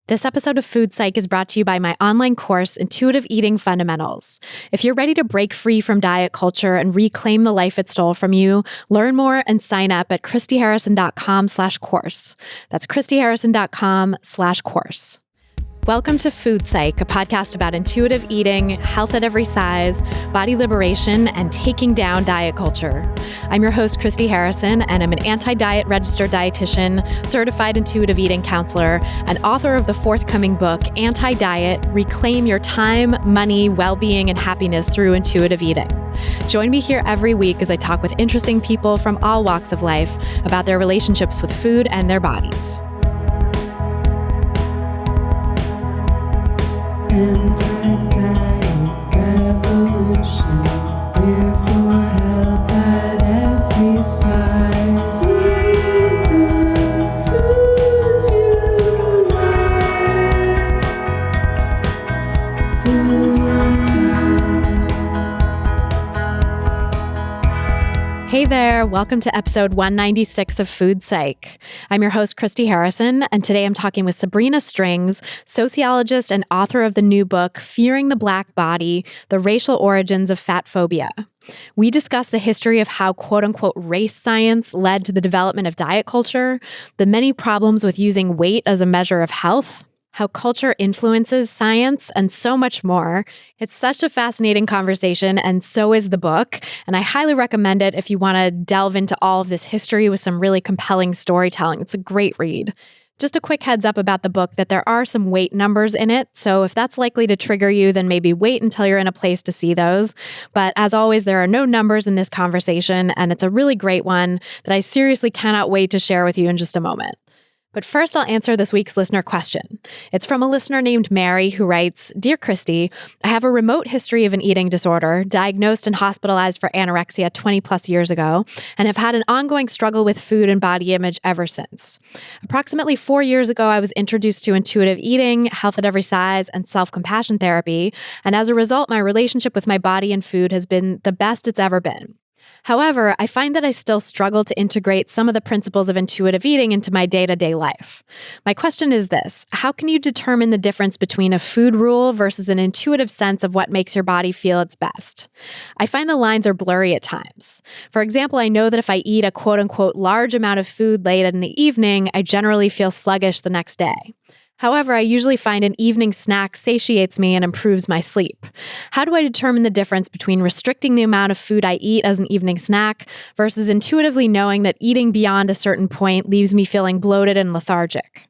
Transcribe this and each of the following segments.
This episode of Food Psych is brought to you by my online course, Intuitive Eating Fundamentals. If you're ready to break free from diet culture and reclaim the life it stole from you, learn more and sign up at christyharrison.com/course. That's christyharrison.com/course. Welcome to Food Psych, a podcast about intuitive eating, health at every size, body liberation, and taking down diet culture. I'm your host, Christy Harrison, and I'm an anti-diet registered dietitian, certified intuitive eating counselor, and author of the forthcoming book, Anti-Diet: Reclaim Your Time, Money, Well-Being, and Happiness Through Intuitive Eating. Join me here every week as I talk with interesting people from all walks of life about their relationships with food and their bodies. Anti-diet revolution, we're for health at every size. Eat the foods you like. Food Psych. Hey there, welcome to episode 196 of Food Psych. I'm your host, Christy Harrison, and today I'm talking with Sabrina Strings, sociologist and author of the new book, Fearing the Black Body: The Racial Origins of Fat Phobia. We discuss the history of how quote-unquote race science led to the development of diet culture, the many problems with using weight as a measure of health, how culture influences science, and so much more. It's such a fascinating conversation, and so is the book, and I highly recommend it if you want to delve into all of this history with some really compelling storytelling. It's a great read. Just a quick heads up about the book that there are some weight numbers in it, so if that's likely to trigger you, then maybe wait until you're in a place to see those. But as always, there are no numbers in this conversation, and it's a really great one that I seriously cannot wait to share with you in just a moment. But first, I'll answer this week's listener question. It's from a listener named Mary who writes, "Dear Christy, I have a remote history of an eating disorder, diagnosed and hospitalized for anorexia 20 plus years ago, and have had an ongoing struggle with food and body image ever since. Approximately 4 years ago, I was introduced to intuitive eating, health at every size, and self-compassion therapy, and as a result, my relationship with my body and food has been the best it's ever been. However, I find that I still struggle to integrate some of the principles of intuitive eating into my day-to-day life. My question is this: how can you determine the difference between a food rule versus an intuitive sense of what makes your body feel its best? I find the lines are blurry at times. For example, I know that if I eat a quote-unquote large amount of food late in the evening, I generally feel sluggish the next day. However, I usually find an evening snack satiates me and improves my sleep. How do I determine the difference between restricting the amount of food I eat as an evening snack versus intuitively knowing that eating beyond a certain point leaves me feeling bloated and lethargic?"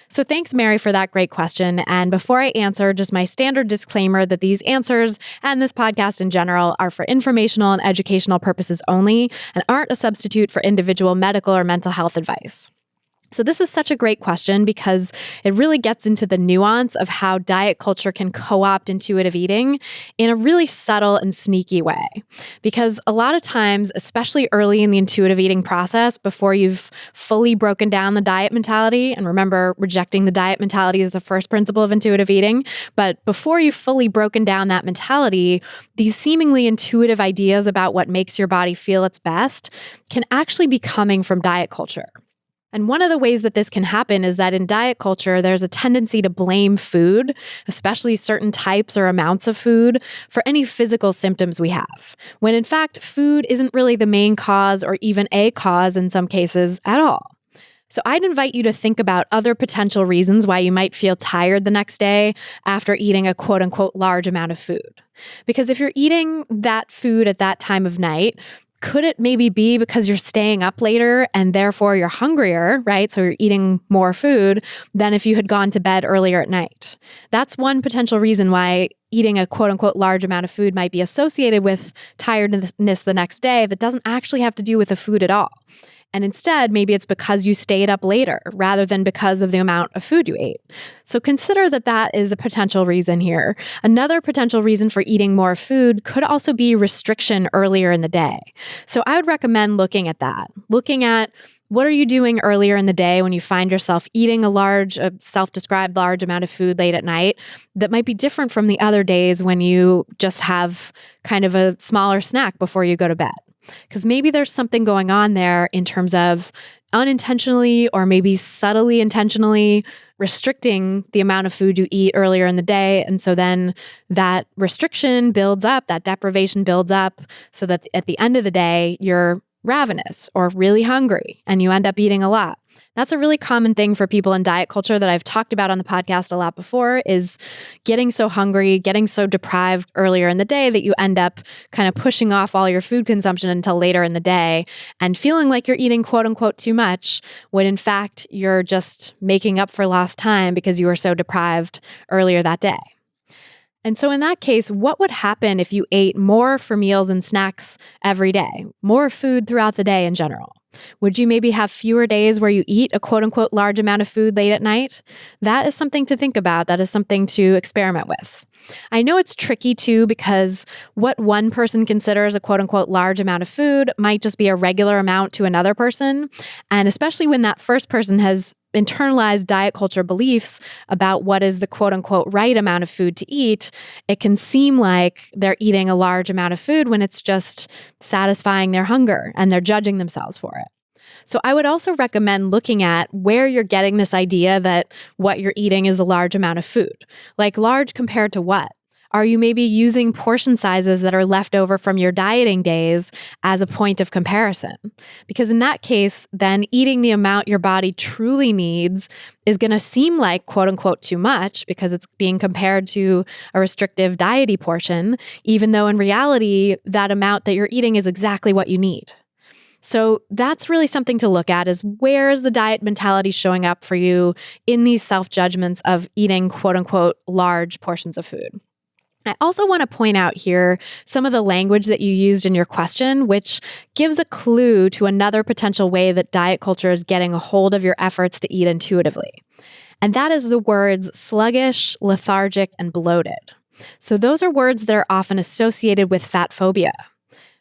So thanks, Mary, for that great question. And before I answer, just my standard disclaimer that these answers and this podcast in general are for informational and educational purposes only and aren't a substitute for individual medical or mental health advice. So this is such a great question because it really gets into the nuance of how diet culture can co-opt intuitive eating in a really subtle and sneaky way. Because a lot of times, especially early in the intuitive eating process, before you've fully broken down the diet mentality, and remember, rejecting the diet mentality is the first principle of intuitive eating, but before you've fully broken down that mentality, these seemingly intuitive ideas about what makes your body feel its best can actually be coming from diet culture. And one of the ways that this can happen is that in diet culture, there's a tendency to blame food, especially certain types or amounts of food, for any physical symptoms we have, when in fact, food isn't really the main cause or even a cause in some cases at all. So I'd invite you to think about other potential reasons why you might feel tired the next day after eating a quote-unquote large amount of food. Because if you're eating that food at that time of night, could it maybe be because you're staying up later and therefore you're hungrier, right? So you're eating more food than if you had gone to bed earlier at night. That's one potential reason why eating a quote unquote large amount of food might be associated with tiredness the next day that doesn't actually have to do with the food at all. And instead, maybe it's because you stayed up later rather than because of the amount of food you ate. So consider that that is a potential reason here. Another potential reason for eating more food could also be restriction earlier in the day. So I would recommend looking at that, looking at what are you doing earlier in the day when you find yourself eating a self-described large amount of food late at night that might be different from the other days when you just have kind of a smaller snack before you go to bed. Because maybe there's something going on there in terms of unintentionally or maybe subtly intentionally restricting the amount of food you eat earlier in the day. And so then that restriction builds up, that deprivation builds up, so that at the end of the day, you're ravenous or really hungry and you end up eating a lot. That's a really common thing for people in diet culture that I've talked about on the podcast a lot before, is getting so hungry, getting so deprived earlier in the day that you end up kind of pushing off all your food consumption until later in the day and feeling like you're eating quote unquote too much, when in fact you're just making up for lost time because you were so deprived earlier that day. And so in that case, what would happen if you ate more for meals and snacks every day, more food throughout the day in general? Would you maybe have fewer days where you eat a quote unquote large amount of food late at night? That is something to think about. That is something to experiment with. I know it's tricky too, because what one person considers a quote unquote large amount of food might just be a regular amount to another person. And especially when that first person has internalized diet culture beliefs about what is the quote unquote right amount of food to eat, it can seem like they're eating a large amount of food when it's just satisfying their hunger and they're judging themselves for it. So I would also recommend looking at where you're getting this idea that what you're eating is a large amount of food. Like, large compared to what? Are you maybe using portion sizes that are left over from your dieting days as a point of comparison? Because in that case, then eating the amount your body truly needs is going to seem like quote unquote too much because it's being compared to a restrictive diety portion, even though in reality, that amount that you're eating is exactly what you need. So that's really something to look at, is where is the diet mentality showing up for you in these self-judgments of eating quote unquote large portions of food. I also want to point out here some of the language that you used in your question, which gives a clue to another potential way that diet culture is getting a hold of your efforts to eat intuitively. And that is the words sluggish, lethargic, and bloated. So those are words that are often associated with fat phobia.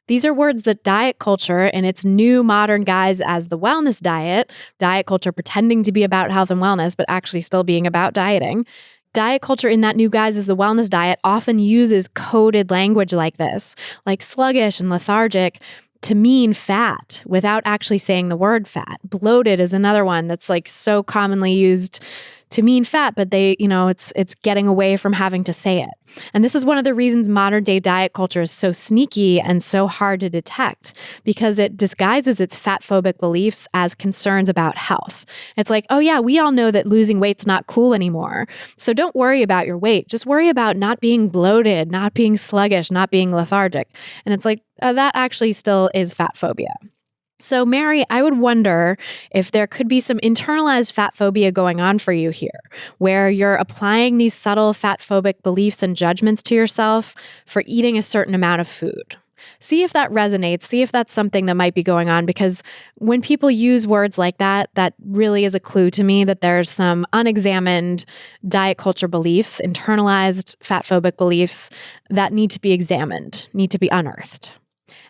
These are words that diet culture, in its new modern guise as the wellness diet culture pretending to be about health and wellness, but actually still being about dieting, diet culture in that new guise as the wellness diet often uses coded language like this, like sluggish and lethargic, to mean fat without actually saying the word fat. Bloated is another one that's like so commonly used to mean fat, but it's getting away from having to say it. And this is one of the reasons modern day diet culture is so sneaky and so hard to detect, because it disguises its fat phobic beliefs as concerns about health. It's like, oh yeah, we all know that losing weight's not cool anymore. So don't worry about your weight. Just worry about not being bloated, not being sluggish, not being lethargic. And it's like, that actually still is fat phobia. So Mary, I would wonder if there could be some internalized fat phobia going on for you here, where you're applying these subtle fat phobic beliefs and judgments to yourself for eating a certain amount of food. See if that resonates. See if that's something that might be going on, because when people use words like that, that really is a clue to me that there's some unexamined diet culture beliefs, internalized fat phobic beliefs that need to be examined, need to be unearthed.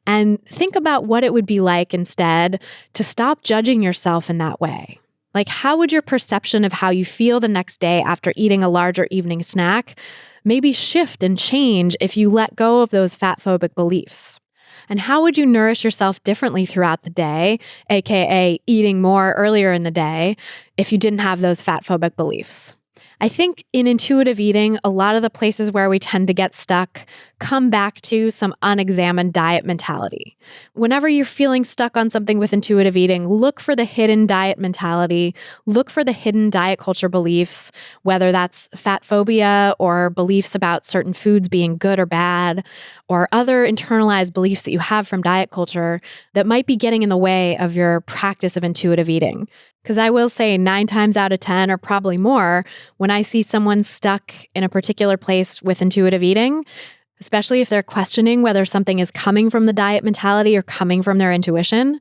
And think about what it would be like instead to stop judging yourself in that way. Like, how would your perception of how you feel the next day after eating a larger evening snack maybe shift and change if you let go of those fat phobic beliefs? And how would you nourish yourself differently throughout the day, aka eating more earlier in the day, if you didn't have those fat phobic beliefs? I think in intuitive eating, a lot of the places where we tend to get stuck come back to some unexamined diet mentality. Whenever you're feeling stuck on something with intuitive eating, look for the hidden diet mentality, look for the hidden diet culture beliefs, whether that's fat phobia or beliefs about certain foods being good or bad, or other internalized beliefs that you have from diet culture that might be getting in the way of your practice of intuitive eating. Because I will say 9 times out of 10, or probably more, when I see someone stuck in a particular place with intuitive eating, especially if they're questioning whether something is coming from the diet mentality or coming from their intuition,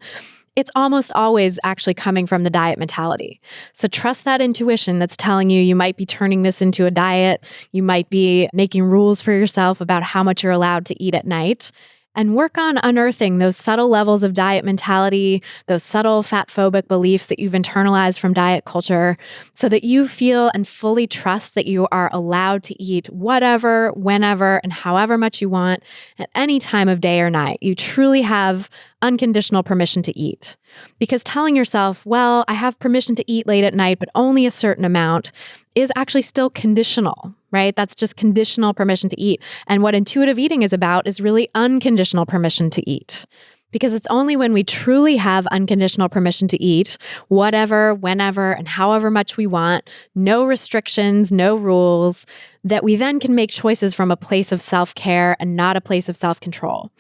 it's almost always actually coming from the diet mentality. So trust that intuition that's telling you might be turning this into a diet, you might be making rules for yourself about how much you're allowed to eat at night. And work on unearthing those subtle levels of diet mentality, those subtle fat phobic beliefs that you've internalized from diet culture, so that you feel and fully trust that you are allowed to eat whatever, whenever, and however much you want at any time of day or night. You truly have unconditional permission to eat. Because telling yourself, well, I have permission to eat late at night, but only a certain amount, is actually still conditional, right? That's just conditional permission to eat. And what intuitive eating is about is really unconditional permission to eat. Because it's only when we truly have unconditional permission to eat, whatever, whenever, and however much we want, no restrictions, no rules, that we then can make choices from a place of self-care and not a place of self-control.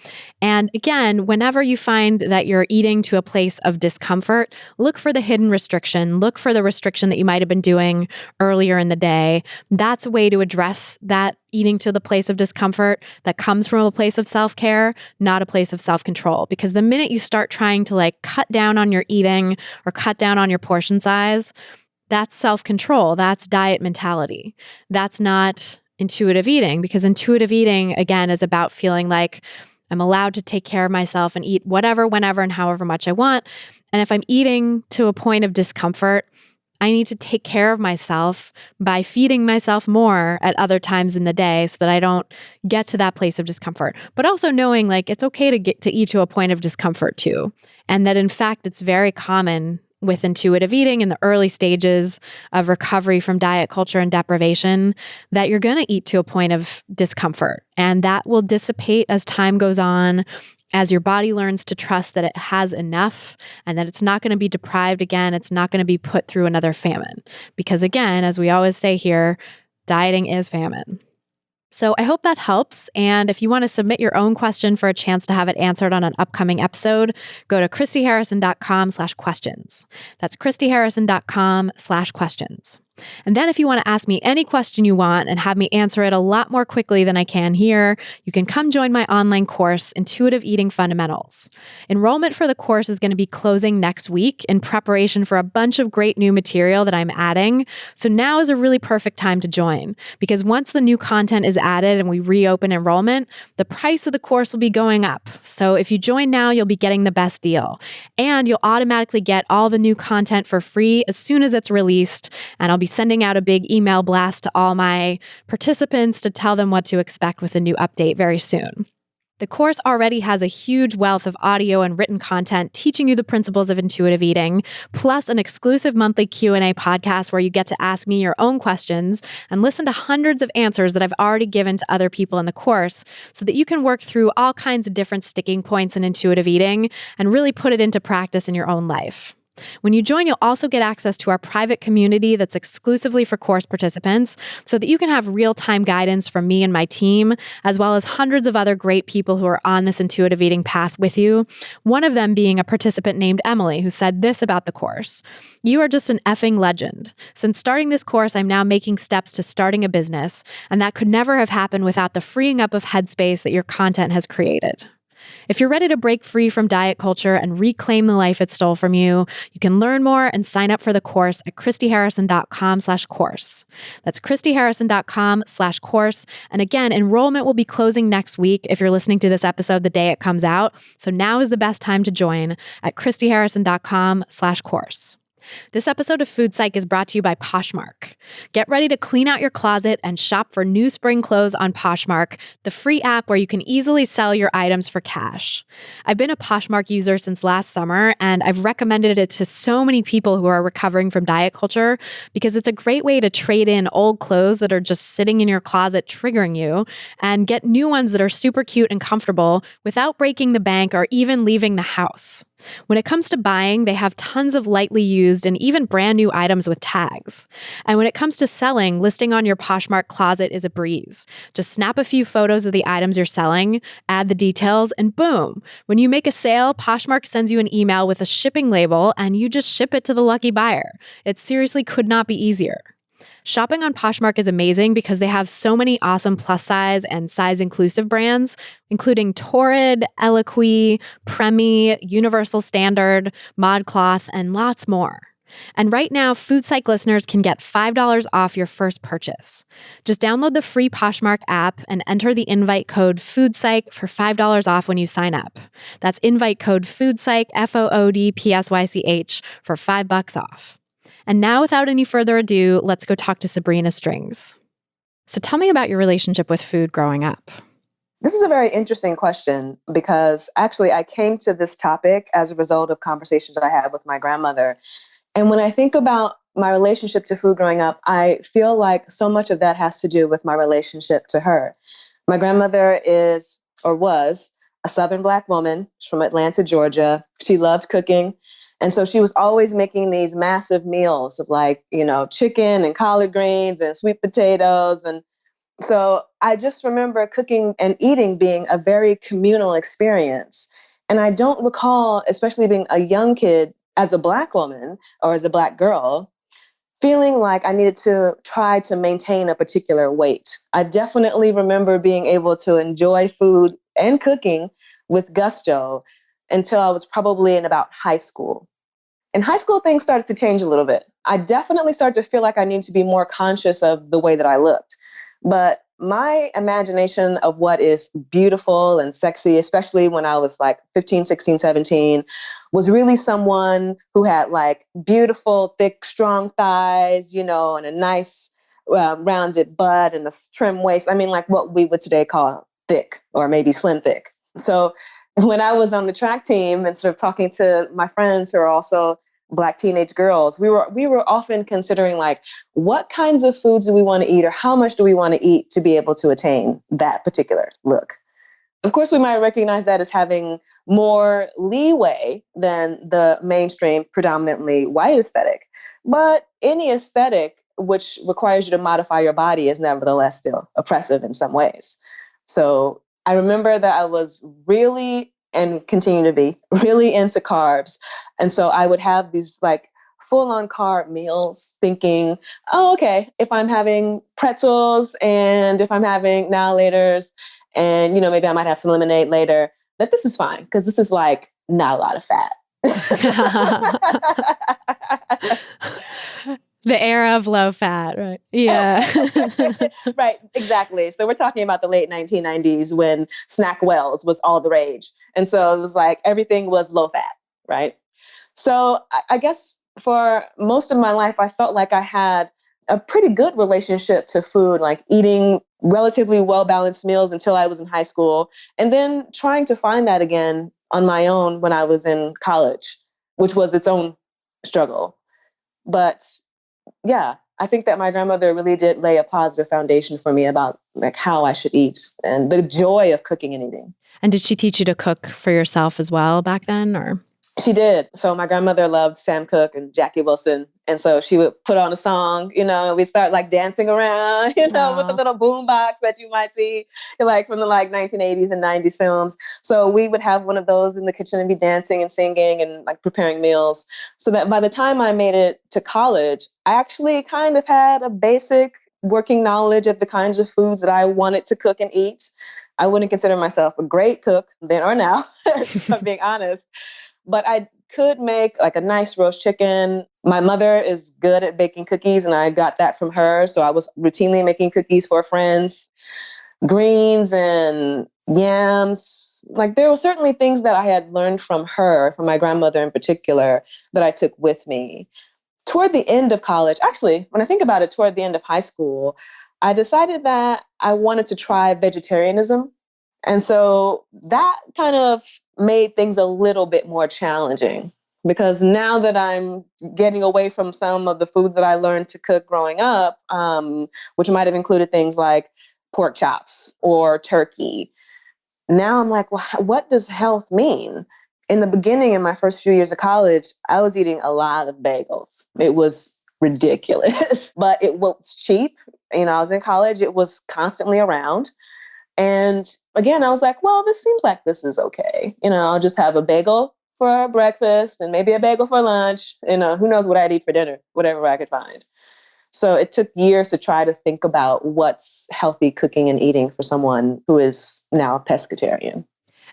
And again, whenever you find that you're eating to a place of discomfort, look for the hidden restriction. Look for the restriction that you might have been doing earlier in the day. That's a way to address that eating to the place of discomfort that comes from a place of self-care, not a place of self-control. Because the minute you start trying to cut down on your eating or cut down on your portion size, that's self-control. That's diet mentality. That's not intuitive eating, because intuitive eating, again, is about feeling like I'm allowed to take care of myself and eat whatever, whenever, and however much I want. And if I'm eating to a point of discomfort, I need to take care of myself by feeding myself more at other times in the day so that I don't get to that place of discomfort. But also knowing it's okay to get to eat to a point of discomfort too. And that in fact, it's very common with intuitive eating in the early stages of recovery from diet culture and deprivation that you're going to eat to a point of discomfort. And that will dissipate as time goes on, as your body learns to trust that it has enough and that it's not going to be deprived again. It's not going to be put through another famine. Because again, as we always say here, dieting is famine. So I hope that helps. And if you want to submit your own question for a chance to have it answered on an upcoming episode, go to christyharrison.com/questions. That's christyharrison.com/questions. And then if you want to ask me any question you want and have me answer it a lot more quickly than I can here, you can come join my online course, Intuitive Eating Fundamentals. Enrollment for the course is going to be closing next week in preparation for a bunch of great new material that I'm adding. So now is a really perfect time to join, because once the new content is added and we reopen enrollment, the price of the course will be going up. So if you join now, you'll be getting the best deal. And you'll automatically get all the new content for free as soon as it's released. And I'll be sending out a big email blast to all my participants to tell them what to expect with a new update very soon. The course already has a huge wealth of audio and written content teaching you the principles of intuitive eating, plus an exclusive monthly Q&A podcast where you get to ask me your own questions and listen to hundreds of answers that I've already given to other people in the course so that you can work through all kinds of different sticking points in intuitive eating and really put it into practice in your own life. When you join, you'll also get access to our private community that's exclusively for course participants so that you can have real-time guidance from me and my team, as well as hundreds of other great people who are on this intuitive eating path with you. One of them being a participant named Emily, who said this about the course: "You are just an effing legend. Since starting this course, I'm now making steps to starting a business, and that could never have happened without the freeing up of headspace that your content has created." If you're ready to break free from diet culture and reclaim the life it stole from you, you can learn more and sign up for the course at christyharrison.com/course. That's christyharrison.com/course. And again, enrollment will be closing next week if you're listening to this episode the day it comes out. So now is the best time to join at christyharrison.com/course. This episode of Food Psych is brought to you by Poshmark. Get ready to clean out your closet and shop for new spring clothes on Poshmark, the free app where you can easily sell your items for cash. I've been a Poshmark user since last summer, and I've recommended it to so many people who are recovering from diet culture because it's a great way to trade in old clothes that are just sitting in your closet triggering you and get new ones that are super cute and comfortable without breaking the bank or even leaving the house. When it comes to buying, they have tons of lightly used and even brand new items with tags. And when it comes to selling, listing on your Poshmark closet is a breeze. Just snap a few photos of the items you're selling, add the details, and boom. When you make a sale, Poshmark sends you an email with a shipping label and you just ship it to the lucky buyer. It seriously could not be easier. Shopping on Poshmark is amazing because they have so many awesome plus size and size inclusive brands, including Torrid, Eloquii, Premi, Universal Standard, ModCloth, and lots more. And right now, Food Psych listeners can get $5 off your first purchase. Just download the free Poshmark app and enter the invite code FOODPSYCH for $5 off when you sign up. That's invite code FOODPSYCH, FOODPSYCH, for $5 off. And now, without any further ado, let's go talk to Sabrina Strings. So tell me about your relationship with food growing up. This is a very interesting question because actually I came to this topic as a result of conversations I had with my grandmother. And when I think about my relationship to food growing up, I feel like so much of that has to do with my relationship to her. My grandmother is or was a Southern Black woman from Atlanta, Georgia. She loved cooking. And so she was always making these massive meals of like, chicken and collard greens and sweet potatoes. And so I just remember cooking and eating being a very communal experience. And I don't recall, especially being a young kid as a Black woman or as a Black girl, feeling like I needed to try to maintain a particular weight. I definitely remember being able to enjoy food and cooking with gusto until I was probably in about high school. In high school, things started to change a little bit. I definitely started to feel like I needed to be more conscious of the way that I looked. But my imagination of what is beautiful and sexy, especially when I was like 15, 16, 17, was really someone who had like beautiful, thick, strong thighs, and a nice rounded butt and a trim waist. I mean, like what we would today call thick or maybe slim thick. So when I was on the track team and sort of talking to my friends who are also Black teenage girls, we were often considering like, what kinds of foods do we want to eat or how much do we want to eat to be able to attain that particular look? Of course, we might recognize that as having more leeway than the mainstream, predominantly white aesthetic. But any aesthetic which requires you to modify your body is nevertheless still oppressive in some ways. So I remember that I was really and continue to be really into carbs. And so I would have these like full on carb meals thinking, oh, okay, if I'm having pretzels and if I'm having now laters and, maybe I might have some lemonade later, that this is fine because this is like not a lot of fat. The era of low fat, right? Yeah. Right, exactly. So we're talking about the late 1990s when Snack Wells was all the rage. And so it was like everything was low fat, right? So I guess for most of my life, I felt like I had a pretty good relationship to food, like eating relatively well-balanced meals until I was in high school, and then trying to find that again on my own when I was in college, which was its own struggle. But yeah, I think that my grandmother really did lay a positive foundation for me about like how I should eat and the joy of cooking and eating. And did she teach you to cook for yourself as well back then, or? She did. So my grandmother loved Sam Cooke and Jackie Wilson. And so she would put on a song, and we'd start like dancing around, with a little boom box that you might see like from the like 1980s and 90s films. So we would have one of those in the kitchen and be dancing and singing and like preparing meals. So that by the time I made it to college, I actually kind of had a basic working knowledge of the kinds of foods that I wanted to cook and eat. I wouldn't consider myself a great cook then or now, if I'm being honest. But I could make like a nice roast chicken. My mother is good at baking cookies and I got that from her. So I was routinely making cookies for friends, greens and yams. Like there were certainly things that I had learned from her, from my grandmother in particular, that I took with me. Toward the end of college, actually, when I think about it, toward the end of high school, I decided that I wanted to try vegetarianism. And so that kind of made things a little bit more challenging because now that I'm getting away from some of the foods that I learned to cook growing up, which might have included things like pork chops or turkey. Now I'm like, well, what does health mean? In the beginning, in my first few years of college, I was eating a lot of bagels. It was ridiculous, but it was cheap. I was in college. It was constantly around. And again, I was like, well, this seems like this is okay. I'll just have a bagel for breakfast and maybe a bagel for lunch. Who knows what I'd eat for dinner, whatever I could find. So it took years to try to think about what's healthy cooking and eating for someone who is now a pescatarian.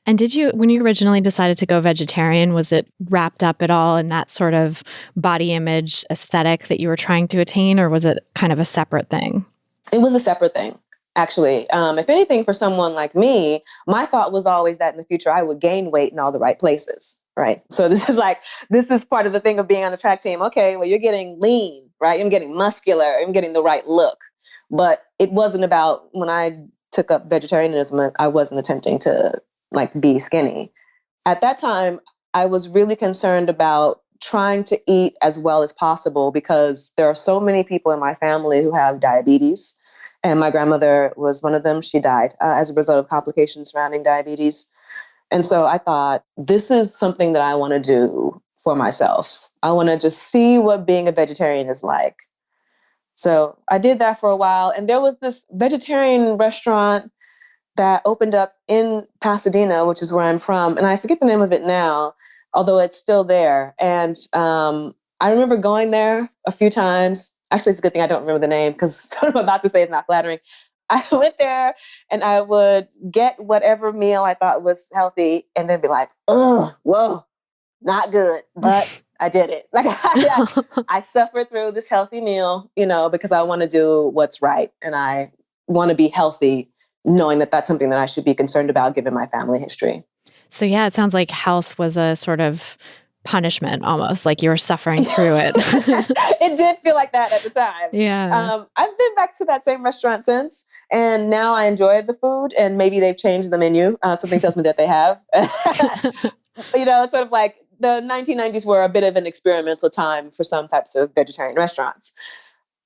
And when you originally decided to go vegetarian, was it wrapped up at all in that sort of body image aesthetic that you were trying to attain, or was it kind of a separate thing? It was a separate thing. Actually, if anything, for someone like me, my thought was always that in the future, I would gain weight in all the right places, right? So this is part of the thing of being on the track team. Okay, well, you're getting lean, right? I'm getting muscular. I'm getting the right look. But it wasn't about when I took up vegetarianism, I wasn't attempting to like be skinny. At that time, I was really concerned about trying to eat as well as possible because there are so many people in my family who have diabetes. And my grandmother was one of them. She died as a result of complications surrounding diabetes. And so I thought, this is something that I want to do for myself. I want to just see what being a vegetarian is like. So I did that for a while. And there was this vegetarian restaurant that opened up in Pasadena, which is where I'm from. And I forget the name of it now, although it's still there. And I remember going there a few times. Actually, it's a good thing I don't remember the name because what I'm about to say is not flattering. I went there and I would get whatever meal I thought was healthy and then be like, oh, whoa, not good. But I did it. Like I suffered through this healthy meal, because I want to do what's right. And I want to be healthy, knowing that that's something that I should be concerned about given my family history. So yeah, it sounds like health was a sort of punishment almost, like you were suffering through it. It did feel like that at the time. Yeah. I've been back to that same restaurant since, and now I enjoy the food, and maybe they've changed the menu. Something tells me that they have. It's sort of like the 1990s were a bit of an experimental time for some types of vegetarian restaurants.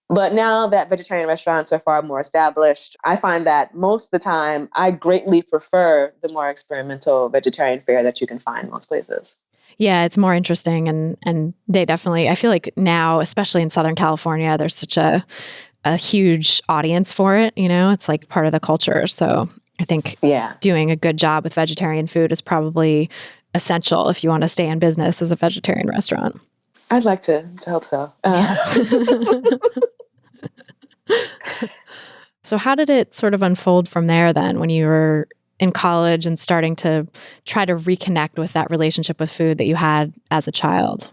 But now that vegetarian restaurants are far more established, I find that most of the time I greatly prefer the more experimental vegetarian fare that you can find most places. Yeah, it's more interesting and they definitely, I feel like now, especially in Southern California, there's such a huge audience for it, it's like part of the culture. So I think doing a good job with vegetarian food is probably essential if you want to stay in business as a vegetarian restaurant. I'd like to hope so. So how did it sort of unfold from there then when you were in college and starting to try to reconnect with that relationship with food that you had as a child?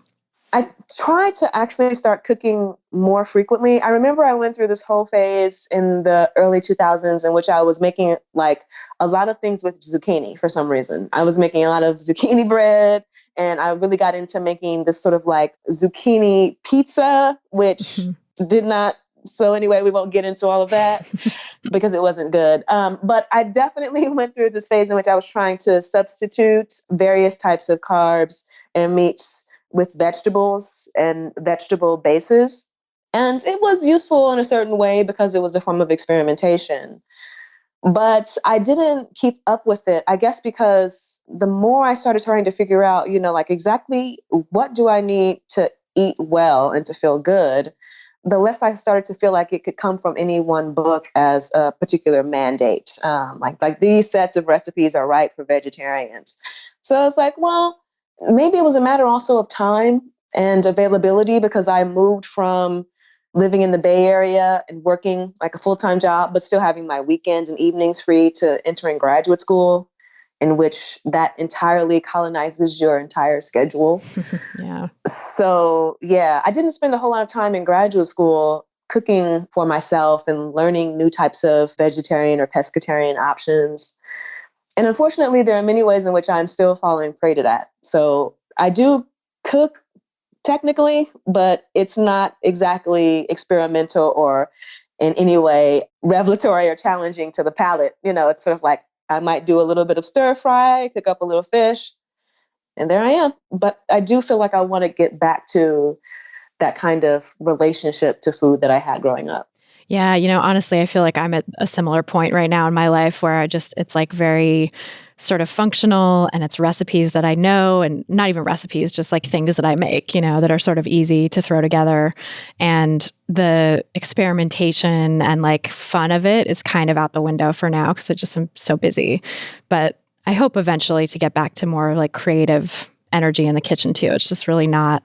I tried to actually start cooking more frequently. I remember I went through this whole phase in the early 2000s in which I was making like a lot of things with zucchini for some reason. I was making a lot of zucchini bread, and I really got into making this sort of like zucchini pizza, which did not. So anyway, we won't get into all of that because it wasn't good. But I definitely went through this phase in which I was trying to substitute various types of carbs and meats with vegetables and vegetable bases. And it was useful in a certain way because it was a form of experimentation. But I didn't keep up with it, I guess, because the more I started trying to figure out, like exactly what do I need to eat well and to feel good, the less I started to feel like it could come from any one book as a particular mandate. Like these sets of recipes are right for vegetarians. So I was like, well, maybe it was a matter also of time and availability because I moved from living in the Bay Area and working like a full-time job, but still having my weekends and evenings free to entering graduate school, in which that entirely colonizes your entire schedule. Yeah. So I didn't spend a whole lot of time in graduate school cooking for myself and learning new types of vegetarian or pescatarian options. And unfortunately, there are many ways in which I'm still falling prey to that. So I do cook technically, but it's not exactly experimental or in any way revelatory or challenging to the palate. It's sort of like I might do a little bit of stir fry, cook up a little fish, and there I am. But I do feel like I want to get back to that kind of relationship to food that I had growing up. Yeah, honestly, I feel like I'm at a similar point right now in my life where it's like very sort of functional and it's recipes that I know and not even recipes, just like things that I make, that are sort of easy to throw together. And the experimentation and like fun of it is kind of out the window for now because I just am so busy. But I hope eventually to get back to more like creative energy in the kitchen too. It's just really not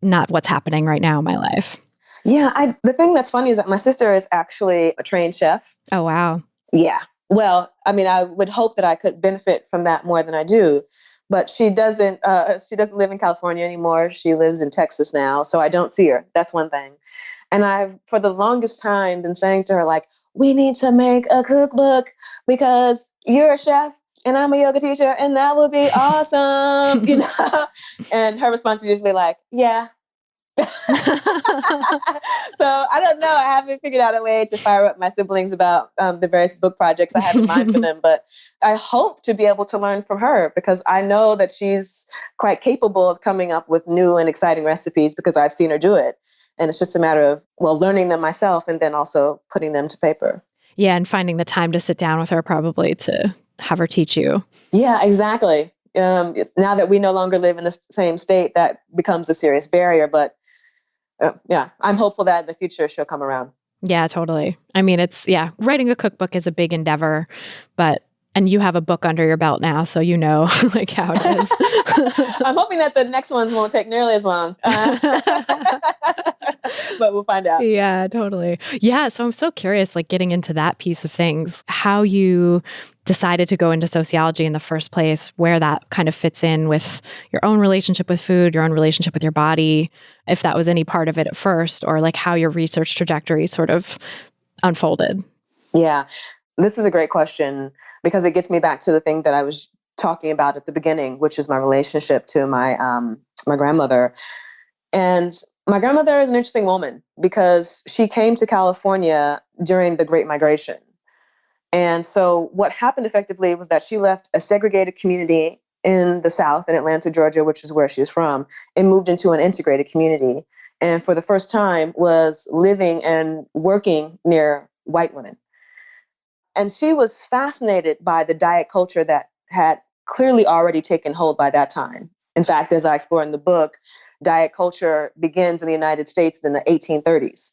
what's happening right now in my life. Yeah, the thing that's funny is that my sister is actually a trained chef. Oh, wow. Yeah. Well, I mean, I would hope that I could benefit from that more than I do, but she doesn't live in California anymore. She lives in Texas now, so I don't see her. That's one thing. And I've, for the longest time, been saying to her, like, we need to make a cookbook because you're a chef and I'm a yoga teacher and that would be awesome, And her response is usually like, yeah, So I don't know. I haven't figured out a way to fire up my siblings about the various book projects I have in mind for them. But I hope to be able to learn from her because I know that she's quite capable of coming up with new and exciting recipes because I've seen her do it. And it's just a matter of, well, learning them myself and then also putting them to paper. Yeah, and finding the time to sit down with her probably to have her teach you. Yeah, exactly. Now that we no longer live in the same state, that becomes a serious barrier. But yeah, I'm hopeful that in the future she'll come around. Yeah, totally. I mean, writing a cookbook is a big endeavor, and you have a book under your belt now, so you know like how it is. I'm hoping that the next ones won't take nearly as long. But we'll find out. Yeah, totally. Yeah, so I'm so curious, like getting into that piece of things, how you decided to go into sociology in the first place, where that kind of fits in with your own relationship with food, your own relationship with your body, if that was any part of it at first, or like how your research trajectory sort of unfolded. Yeah, this is a great question because it gets me back to the thing that I was talking about at the beginning, which is my relationship to my grandmother. And my grandmother is an interesting woman because she came to California during the Great Migration. And so what happened effectively was that she left a segregated community in the South, in Atlanta, Georgia, which is where she was from, and moved into an integrated community. And for the first time was living and working near white women. And she was fascinated by the diet culture that had clearly already taken hold by that time. In fact, as I explore in the book, diet culture begins in the United States in the 1830s.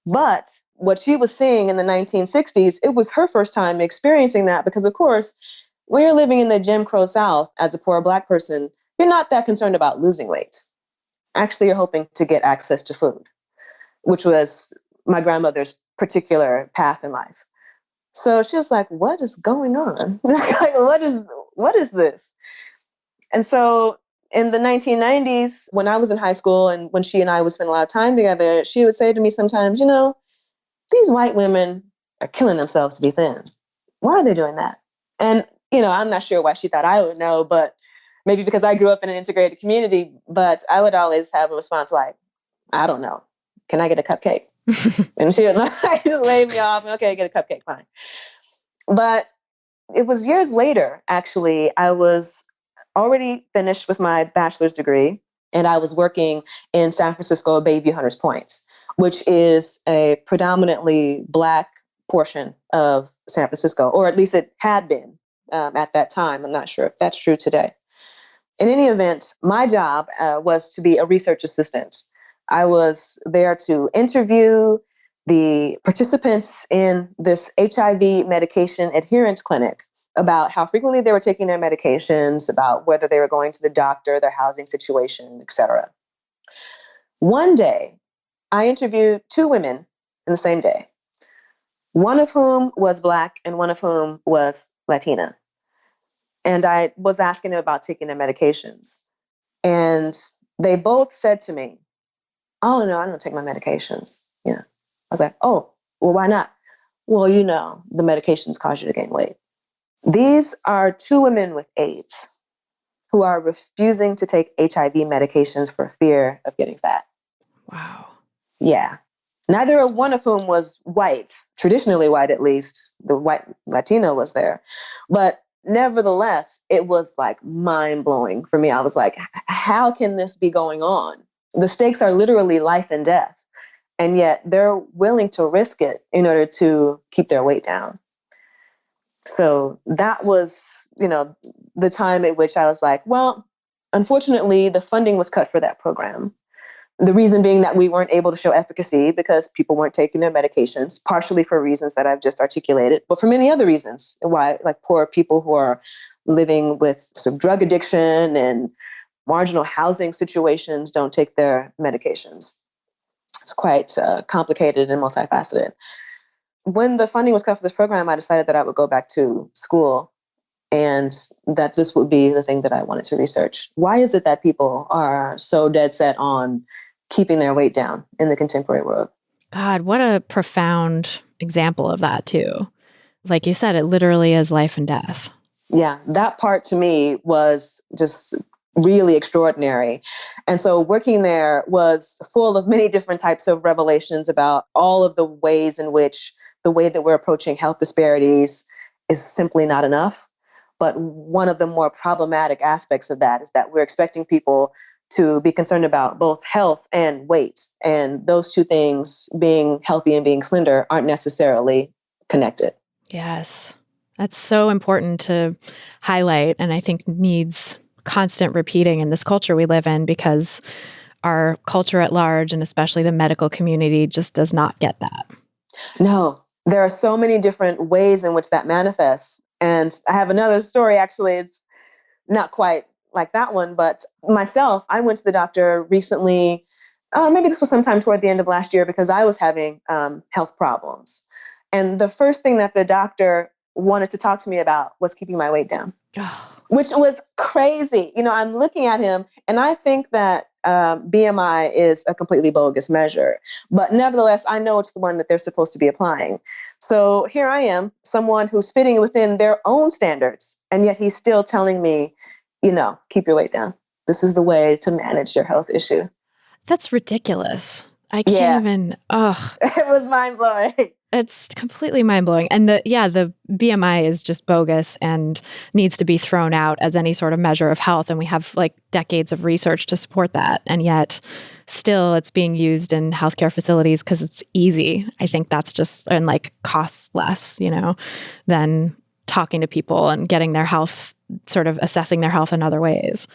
But what she was seeing in the 1960s, it was her first time experiencing that because, of course, when you're living in the Jim Crow South as a poor Black person, you're not that concerned about losing weight. Actually, you're hoping to get access to food, which was my grandmother's particular path in life. So she was like, what is going on? Like, what is this? And so in the 1990s, when I was in high school and when she and I would spend a lot of time together, she would say to me sometimes, these white women are killing themselves to be thin. Why are they doing that? And, I'm not sure why she thought I would know, but maybe because I grew up in an integrated community, but I would always have a response like, I don't know. Can I get a cupcake? And she would just lay me off. Okay, get a cupcake, fine. But it was years later, actually, I was already finished with my bachelor's degree, and I was working in San Francisco Bayview Hunters Point, which is a predominantly Black portion of San Francisco, or at least it had been at that time. I'm not sure if that's true today. In any event, my job was to be a research assistant. I was there to interview the participants in this HIV medication adherence clinic about how frequently they were taking their medications, about whether they were going to the doctor, their housing situation, etc. One day, I interviewed two women in the same day, one of whom was Black and one of whom was Latina. And I was asking them about taking their medications. And they both said to me, oh, no, I don't take my medications. I was like, oh, well, why not? Well, the medications cause you to gain weight. These are two women with AIDS who are refusing to take HIV medications for fear of getting fat. Wow. Yeah. Neither one of whom was white, traditionally white at least. The white Latino was there. But nevertheless, it was like mind-blowing for me. I was like, how can this be going on? The stakes are literally life and death. And yet they're willing to risk it in order to keep their weight down. So that was, the time at which I was like, well, unfortunately, the funding was cut for that program. The reason being that we weren't able to show efficacy because people weren't taking their medications, partially for reasons that I've just articulated, but for many other reasons. Why, like poor people who are living with some drug addiction and marginal housing situations don't take their medications. It's quite complicated and multifaceted. When the funding was cut for this program, I decided that I would go back to school and that this would be the thing that I wanted to research. Why is it that people are so dead set on keeping their weight down in the contemporary world? God, what a profound example of that too. Like you said, it literally is life and death. Yeah, that part to me was just really extraordinary. And so working there was full of many different types of revelations about all of the ways in which the way that we're approaching health disparities is simply not enough. But one of the more problematic aspects of that is that we're expecting people to be concerned about both health and weight. And those two things, being healthy and being slender, aren't necessarily connected. Yes. That's so important to highlight, and I think needs constant repeating in this culture we live in, because our culture at large, and especially the medical community, just does not get that. No, there are so many different ways in which that manifests. And I have another story, actually. It's not quite like that one, but myself, I went to the doctor recently. Maybe this was sometime toward the end of last year, because I was having health problems. And the first thing that the doctor wanted to talk to me about was keeping my weight down, which was crazy. I'm looking at him and I think that BMI is a completely bogus measure, but nevertheless, I know it's the one that they're supposed to be applying. So here I am, someone who's fitting within their own standards, and yet he's still telling me, keep your weight down. This is the way to manage your health issue. That's ridiculous. I can't even, It was mind-blowing. It's completely mind-blowing. And the BMI is just bogus and needs to be thrown out as any sort of measure of health. And we have like decades of research to support that. And yet still it's being used in healthcare facilities because it's easy. I think that's just, and like costs less, than talking to people and getting their health, sort of assessing their health in other ways.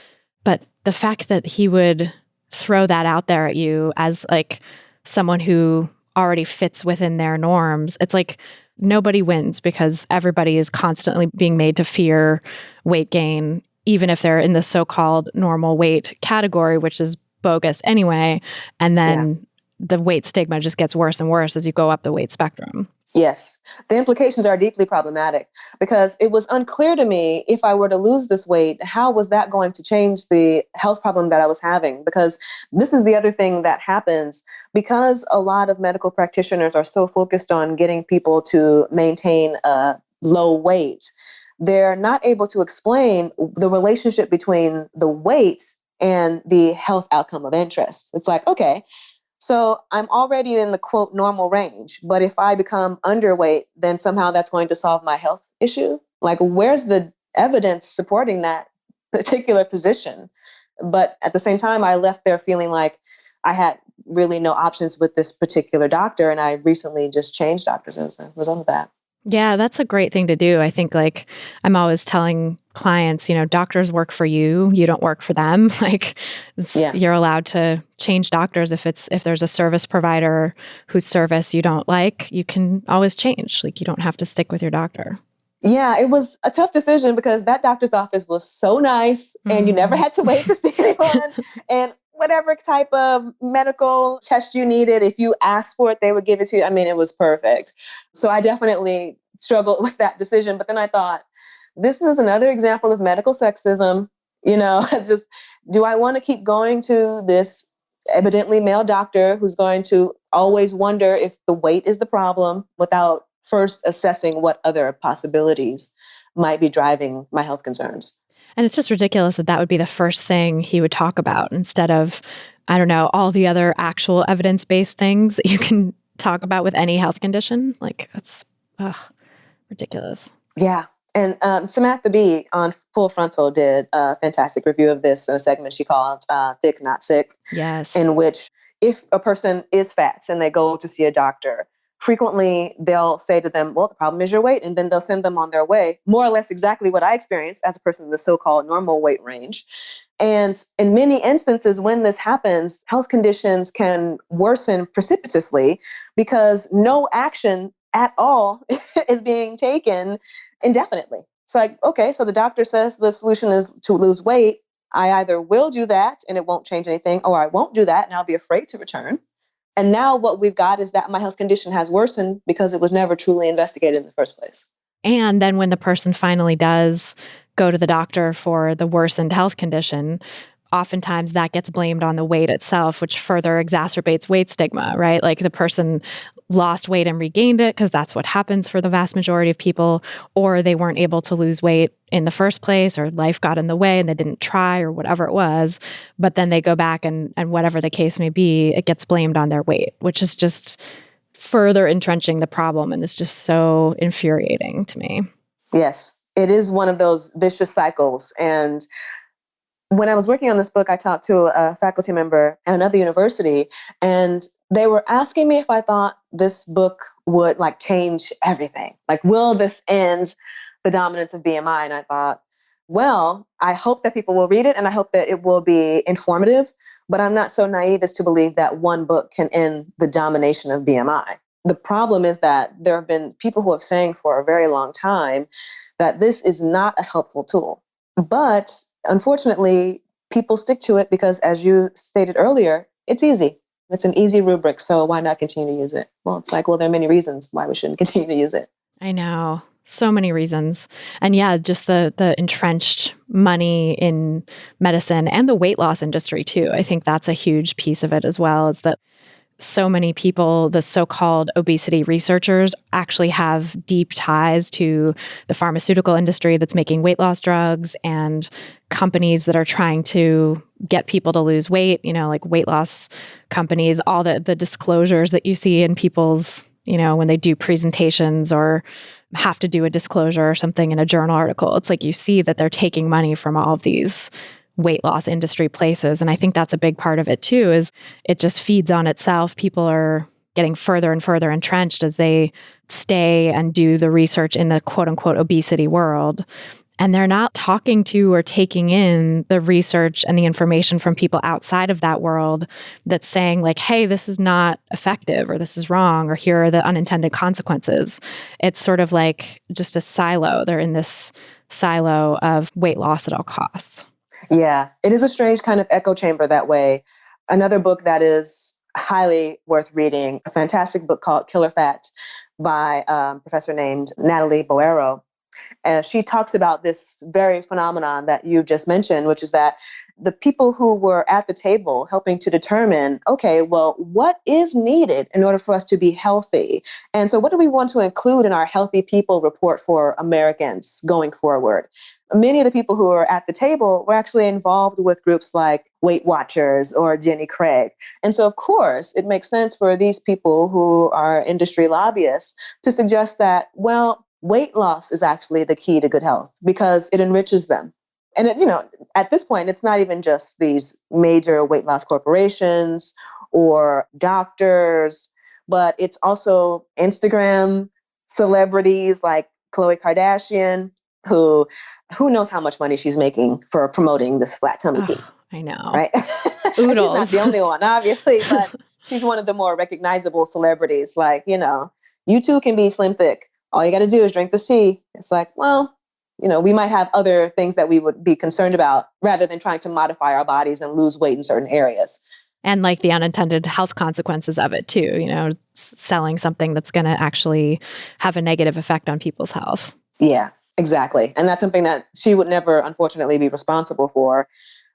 But the fact that he would throw that out there at you as like someone who already fits within their norms, it's like nobody wins, because everybody is constantly being made to fear weight gain, even if they're in the so-called normal weight category, which is bogus anyway. And then the weight stigma just gets worse and worse as you go up the weight spectrum. Yes, the implications are deeply problematic, because it was unclear to me, if I were to lose this weight, how was that going to change the health problem that I was having? Because this is the other thing that happens, because a lot of medical practitioners are so focused on getting people to maintain a low weight. They're not able to explain the relationship between the weight and the health outcome of interest. It's like, okay, so I'm already in the quote normal range, but if I become underweight, then somehow that's going to solve my health issue. Like, where's the evidence supporting that particular position? But at the same time, I left there feeling like I had really no options with this particular doctor. And I recently just changed doctors as a result of that. Yeah, that's a great thing to do. I think like I'm always telling clients, doctors work for you. You don't work for them. Like you're allowed to change doctors if there's a service provider whose service you don't like, you can always change. Like you don't have to stick with your doctor. Yeah, it was a tough decision, because that doctor's office was so nice and you never had to wait to see anyone. And whatever type of medical test you needed, if you asked for it, they would give it to you. I mean, it was perfect. So I definitely struggled with that decision. But then I thought, this is another example of medical sexism. Just, do I want to keep going to this evidently male doctor who's going to always wonder if the weight is the problem without first assessing what other possibilities might be driving my health concerns? And it's just ridiculous that would be the first thing he would talk about instead of, I don't know, all the other actual evidence-based things that you can talk about with any health condition. Like, that's ridiculous. Yeah. And Samantha Bee on Full Frontal did a fantastic review of this in a segment she called Thick, Not Sick. Yes. In which, if a person is fat and they go to see a doctor, frequently they'll say to them, well, the problem is your weight. And then they'll send them on their way, more or less exactly what I experienced as a person in the so-called normal weight range. And in many instances, when this happens, health conditions can worsen precipitously because no action at all is being taken indefinitely. It's like, okay, so the doctor says the solution is to lose weight. I either will do that and it won't change anything, or I won't do that and I'll be afraid to return. And now what we've got is that my health condition has worsened because it was never truly investigated in the first place. And then when the person finally does go to the doctor for the worsened health condition, oftentimes that gets blamed on the weight itself, which further exacerbates weight stigma, right? Like the person lost weight and regained it because that's what happens for the vast majority of people, or they weren't able to lose weight in the first place, or life got in the way and they didn't try or whatever it was. But then they go back and whatever the case may be, it gets blamed on their weight, which is just further entrenching the problem and is just so infuriating to me. Yes, it is one of those vicious cycles. And when I was working on this book, I talked to a faculty member at another university, and they were asking me if I thought this book would like change everything. Like, will this end the dominance of BMI? And I thought, well, I hope that people will read it and I hope that it will be informative, but I'm not so naive as to believe that one book can end the domination of BMI. The problem is that there have been people who have saying for a very long time that this is not a helpful tool. But unfortunately, people stick to it because, as you stated earlier, it's easy. It's an easy rubric. So why not continue to use it? Well, it's like, well, there are many reasons why we shouldn't continue to use it. I know. So many reasons. And yeah, just the entrenched money in medicine and the weight loss industry too. I think that's a huge piece of it as well, is that so many people, the so-called obesity researchers, actually have deep ties to the pharmaceutical industry that's making weight loss drugs and companies that are trying to get people to lose weight, like weight loss companies, all the disclosures that you see in people's, when they do presentations or have to do a disclosure or something in a journal article. It's like you see that they're taking money from all of these weight loss industry places. And I think that's a big part of it too, is it just feeds on itself. People are getting further and further entrenched as they stay and do the research in the quote unquote obesity world. And they're not talking to or taking in the research and the information from people outside of that world that's saying like, hey, this is not effective, or this is wrong, or here are the unintended consequences. It's sort of like just a silo. They're in this silo of weight loss at all costs. Yeah, it is a strange kind of echo chamber that way. Another book that is highly worth reading, a fantastic book called Killer Fat by a professor named Natalie Boero. And she talks about this very phenomenon that you just mentioned, which is that the people who were at the table helping to determine, okay, well, what is needed in order for us to be healthy? And so what do we want to include in our Healthy People report for Americans going forward? Many of the people who were at the table were actually involved with groups like Weight Watchers or Jenny Craig. And so, of course, it makes sense for these people who are industry lobbyists to suggest that, well, weight loss is actually the key to good health because it enriches them. And, at this point, it's not even just these major weight loss corporations or doctors, but it's also Instagram celebrities like Khloe Kardashian, who knows how much money she's making for promoting this flat tummy tea. I know. Right? She's not the only one, obviously, but she's one of the more recognizable celebrities. Like, you too can be slim thick. All you got to do is drink this tea. It's like, well, we might have other things that we would be concerned about rather than trying to modify our bodies and lose weight in certain areas. And like the unintended health consequences of it too, selling something that's going to actually have a negative effect on people's health. Yeah, exactly. And that's something that she would never, unfortunately, be responsible for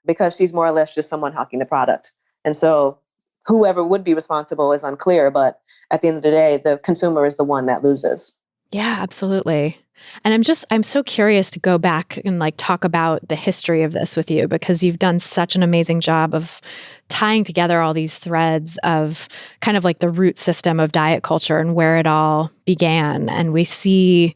because she's more or less just someone hawking the product. And so whoever would be responsible is unclear. But at the end of the day, the consumer is the one that loses. Yeah, absolutely. And I'm so curious to go back and like talk about the history of this with you, because you've done such an amazing job of tying together all these threads of kind of like the root system of diet culture and where it all began. And we see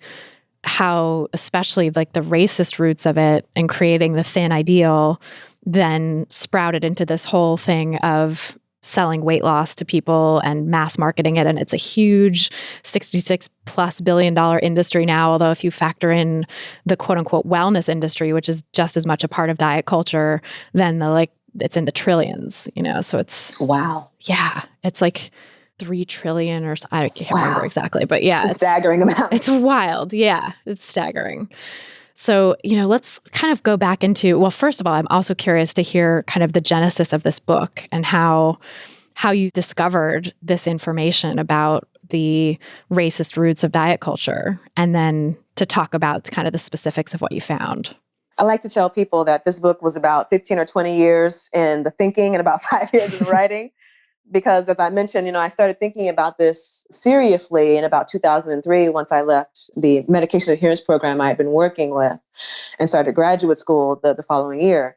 how especially like the racist roots of it and creating the thin ideal then sprouted into this whole thing of selling weight loss to people and mass marketing it. And it's a huge $66+ billion industry now. Although if you factor in the quote unquote wellness industry, which is just as much a part of diet culture, then it's in the trillions, so it's, wow. Yeah. It's like 3 trillion or I can't remember exactly, but yeah. It's a staggering amount. It's wild. Yeah. It's staggering. So, let's kind of go back into, well, first of all, I'm also curious to hear kind of the genesis of this book and how you discovered this information about the racist roots of diet culture, and then to talk about kind of the specifics of what you found. I like to tell people that this book was about 15 or 20 years in the thinking and about 5 years in the writing, because as I mentioned, I started thinking about this seriously in about 2003 once I left the medication adherence program I had been working with and started graduate school the following year.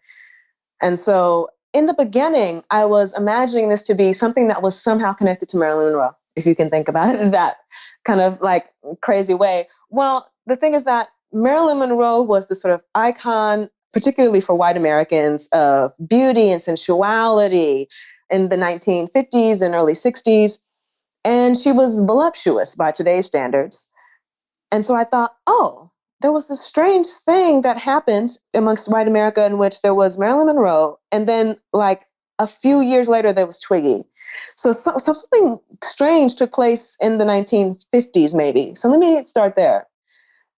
And so in the beginning, I was imagining this to be something that was somehow connected to Marilyn Monroe, if you can think about it in that kind of like crazy way. Well, the thing is that Marilyn Monroe was the sort of icon, particularly for white Americans, of beauty and sensuality in the 1950s and early 60s. And she was voluptuous by today's standards. And so I thought, oh, there was this strange thing that happened amongst white America in which there was Marilyn Monroe. And then like a few years later, there was Twiggy. So something strange took place in the 1950s, maybe. So let me start there.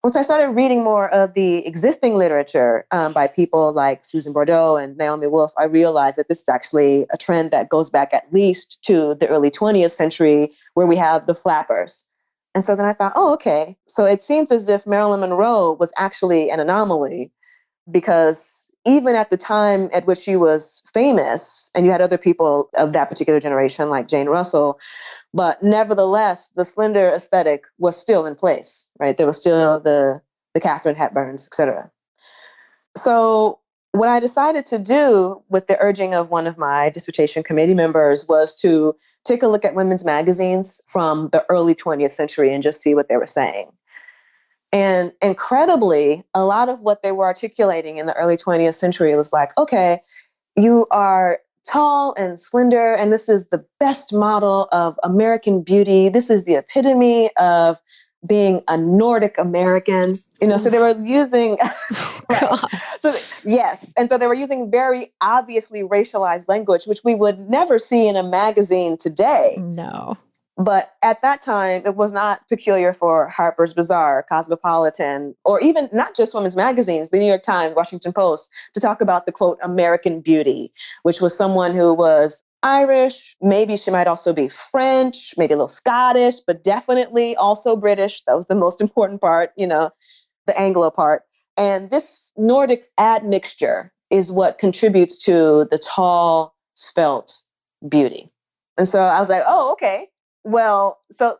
Once I started reading more of the existing literature by people like Susan Bordeaux and Naomi Wolf, I realized that this is actually a trend that goes back at least to the early 20th century, where we have the flappers. And so then I thought, oh, okay. So it seems as if Marilyn Monroe was actually an anomaly, because even at the time at which she was famous, and you had other people of that particular generation like Jane Russell, but nevertheless, the slender aesthetic was still in place, right? There was still the Katharine Hepburns, et cetera. So what I decided to do with the urging of one of my dissertation committee members was to take a look at women's magazines from the early 20th century and just see what they were saying. And incredibly, a lot of what they were articulating in the early 20th century was like, okay, you are tall and slender, and this is the best model of American beauty. This is the epitome of being a Nordic American. So they were using, right. So yes. And so they were using very obviously racialized language, which we would never see in a magazine today. No. But at that time, it was not peculiar for Harper's Bazaar, Cosmopolitan, or even not just women's magazines, the New York Times, Washington Post, to talk about the, quote, American beauty, which was someone who was Irish. Maybe she might also be French, maybe a little Scottish, but definitely also British. That was the most important part, the Anglo part. And this Nordic admixture is what contributes to the tall, svelte beauty. And so I was like, oh, okay. Well, so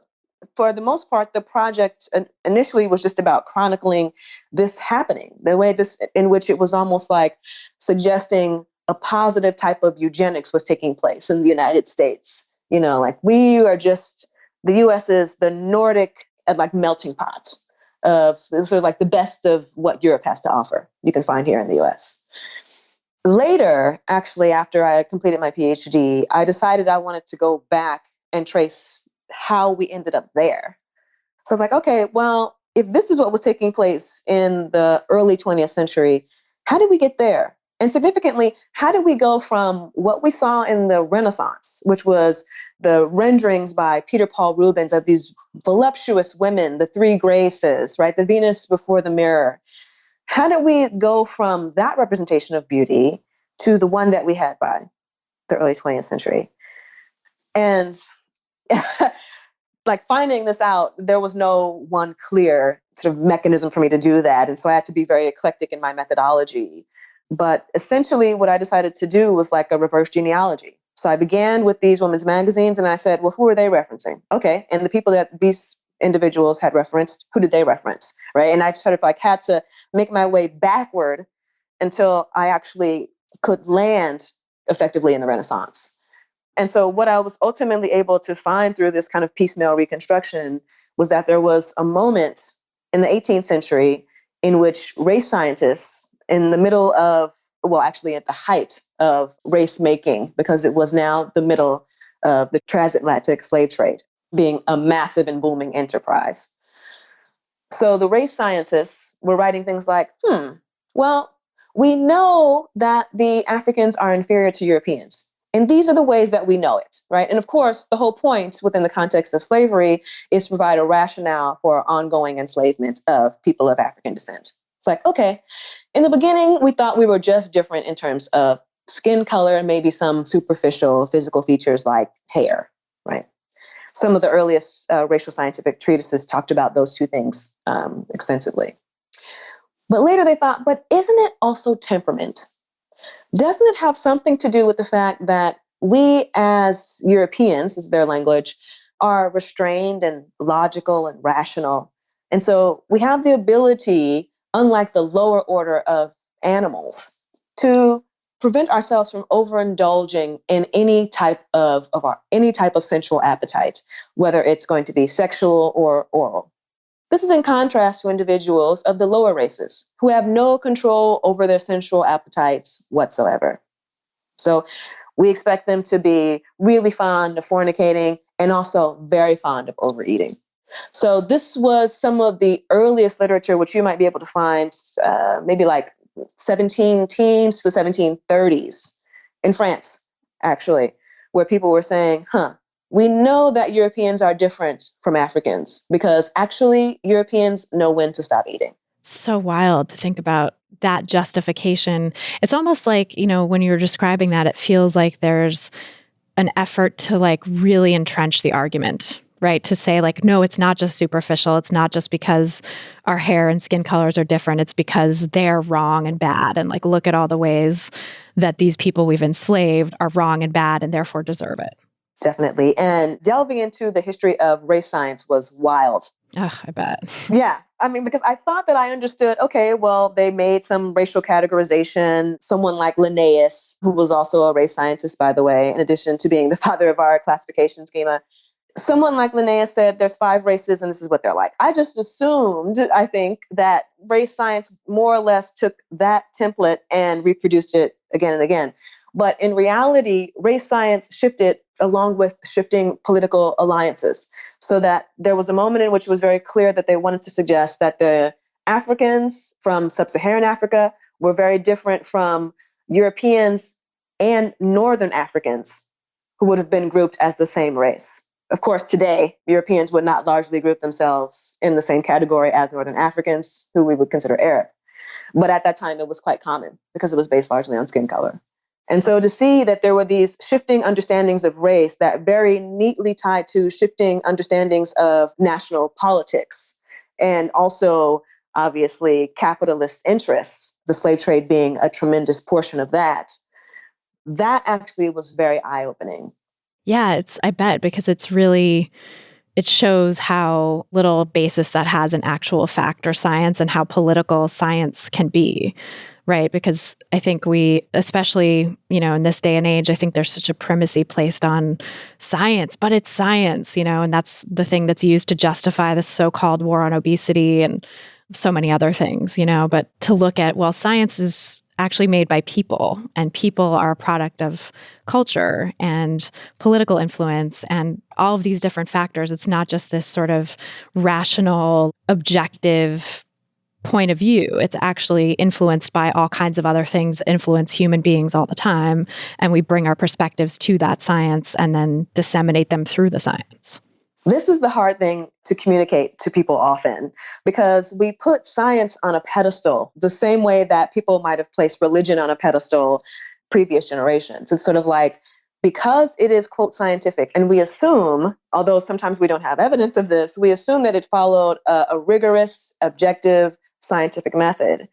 for the most part, the project initially was just about chronicling this happening, the way in which it was almost like suggesting a positive type of eugenics was taking place in the United States. Like the US is the Nordic like melting pot of sort of like the best of what Europe has to offer, you can find here in the US. Later, actually, after I completed my PhD, I decided I wanted to go back and trace how we ended up there. So I was like, okay, well, if this is what was taking place in the early 20th century, how did we get there? And significantly, how did we go from what we saw in the Renaissance, which was the renderings by Peter Paul Rubens of these voluptuous women, the three graces, right? The Venus before the mirror. How did we go from that representation of beauty to the one that we had by the early 20th century? And like finding this out, there was no one clear sort of mechanism for me to do that. And so I had to be very eclectic in my methodology. But essentially what I decided to do was like a reverse genealogy. So I began with these women's magazines and I said, well, who are they referencing? Okay. And the people that these individuals had referenced, who did they reference? Right. And I sort of like had to make my way backward until I actually could land effectively in the Renaissance. And so what I was ultimately able to find through this kind of piecemeal reconstruction was that there was a moment in the 18th century in which race scientists, in the middle of, well, actually at the height of race making, because it was now the middle of the transatlantic slave trade being a massive and booming enterprise. So the race scientists were writing things like, well, we know that the Africans are inferior to Europeans. And these are the ways that we know it, right? And of course, the whole point within the context of slavery is to provide a rationale for ongoing enslavement of people of African descent. It's like, okay, in the beginning, we thought we were just different in terms of skin color and maybe some superficial physical features like hair, right? Some of the earliest racial scientific treatises talked about those two things extensively. But later they thought, but isn't it also temperament? Doesn't it have something to do with the fact that we as Europeans, is their language, are restrained and logical and rational. And so we have the ability, unlike the lower order of animals, to prevent ourselves from overindulging in any type of sensual appetite, whether it's going to be sexual or oral. This is in contrast to individuals of the lower races who have no control over their sensual appetites whatsoever. So we expect them to be really fond of fornicating and also very fond of overeating. So this was some of the earliest literature, which you might be able to find maybe like 17 teens to the 1730s in France, actually, where people were saying, we know that Europeans are different from Africans because actually Europeans know when to stop eating. So wild to think about that justification. It's almost like, when you're describing that, it feels like there's an effort to like really entrench the argument, right? To say like, no, it's not just superficial. It's not just because our hair and skin colors are different. It's because they're wrong and bad. And like, look at all the ways that these people we've enslaved are wrong and bad and therefore deserve it. Definitely. And delving into the history of race science was wild. Oh, I bet. Yeah. I mean, because I thought that I understood, okay, well, they made some racial categorization. Someone like Linnaeus, who was also a race scientist, by the way, in addition to being the father of our classification schema, someone like Linnaeus said there's 5 races and this is what they're like. I just assumed, I think, that race science more or less took that template and reproduced it again and again. But in reality, race science shifted along with shifting political alliances, so that there was a moment in which it was very clear that they wanted to suggest that the Africans from sub-Saharan Africa were very different from Europeans and Northern Africans, who would have been grouped as the same race. Of course, today, Europeans would not largely group themselves in the same category as Northern Africans, who we would consider Arab. But at that time, it was quite common because it was based largely on skin color. And so to see that there were these shifting understandings of race that very neatly tied to shifting understandings of national politics and also, obviously, capitalist interests, the slave trade being a tremendous portion of that, that actually was very eye-opening. Yeah, I bet, because it shows how little basis that has in actual fact or science and how political science can be. Right. Because I think we, especially, in this day and age, I think there's such a primacy placed on science, but it's science, and that's the thing that's used to justify the so-called war on obesity and so many other things, but to look at, well, science is actually made by people, and people are a product of culture and political influence and all of these different factors. It's not just this sort of rational, objective point of view. It's actually influenced by all kinds of other things that influence human beings all the time. And we bring our perspectives to that science and then disseminate them through the science. This is the hard thing to communicate to people often, because we put science on a pedestal the same way that people might have placed religion on a pedestal previous generations. It's sort of like, because it is, quote, scientific, and we assume, although sometimes we don't have evidence of this, we assume that it followed a rigorous, objective, scientific method,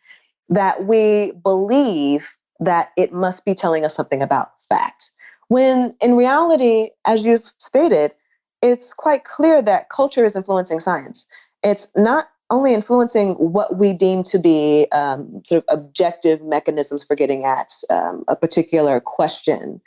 that we believe that it must be telling us something about fact. When in reality, as you've stated, it's quite clear that culture is influencing science. It's not only influencing what we deem to be sort of objective mechanisms for getting at a particular question,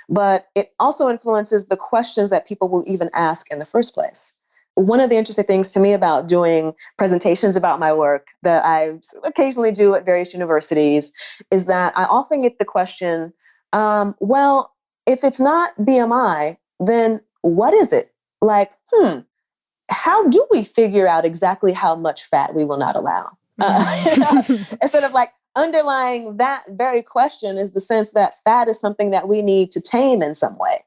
but it also influences the questions that people will even ask in the first place. One of the interesting things to me about doing presentations about my work that I occasionally do at various universities is that I often get the question, well, if it's not BMI, then what is it? Like, how do we figure out exactly how much fat we will not allow? Instead of like underlying that very question is the sense that fat is something that we need to tame in some way,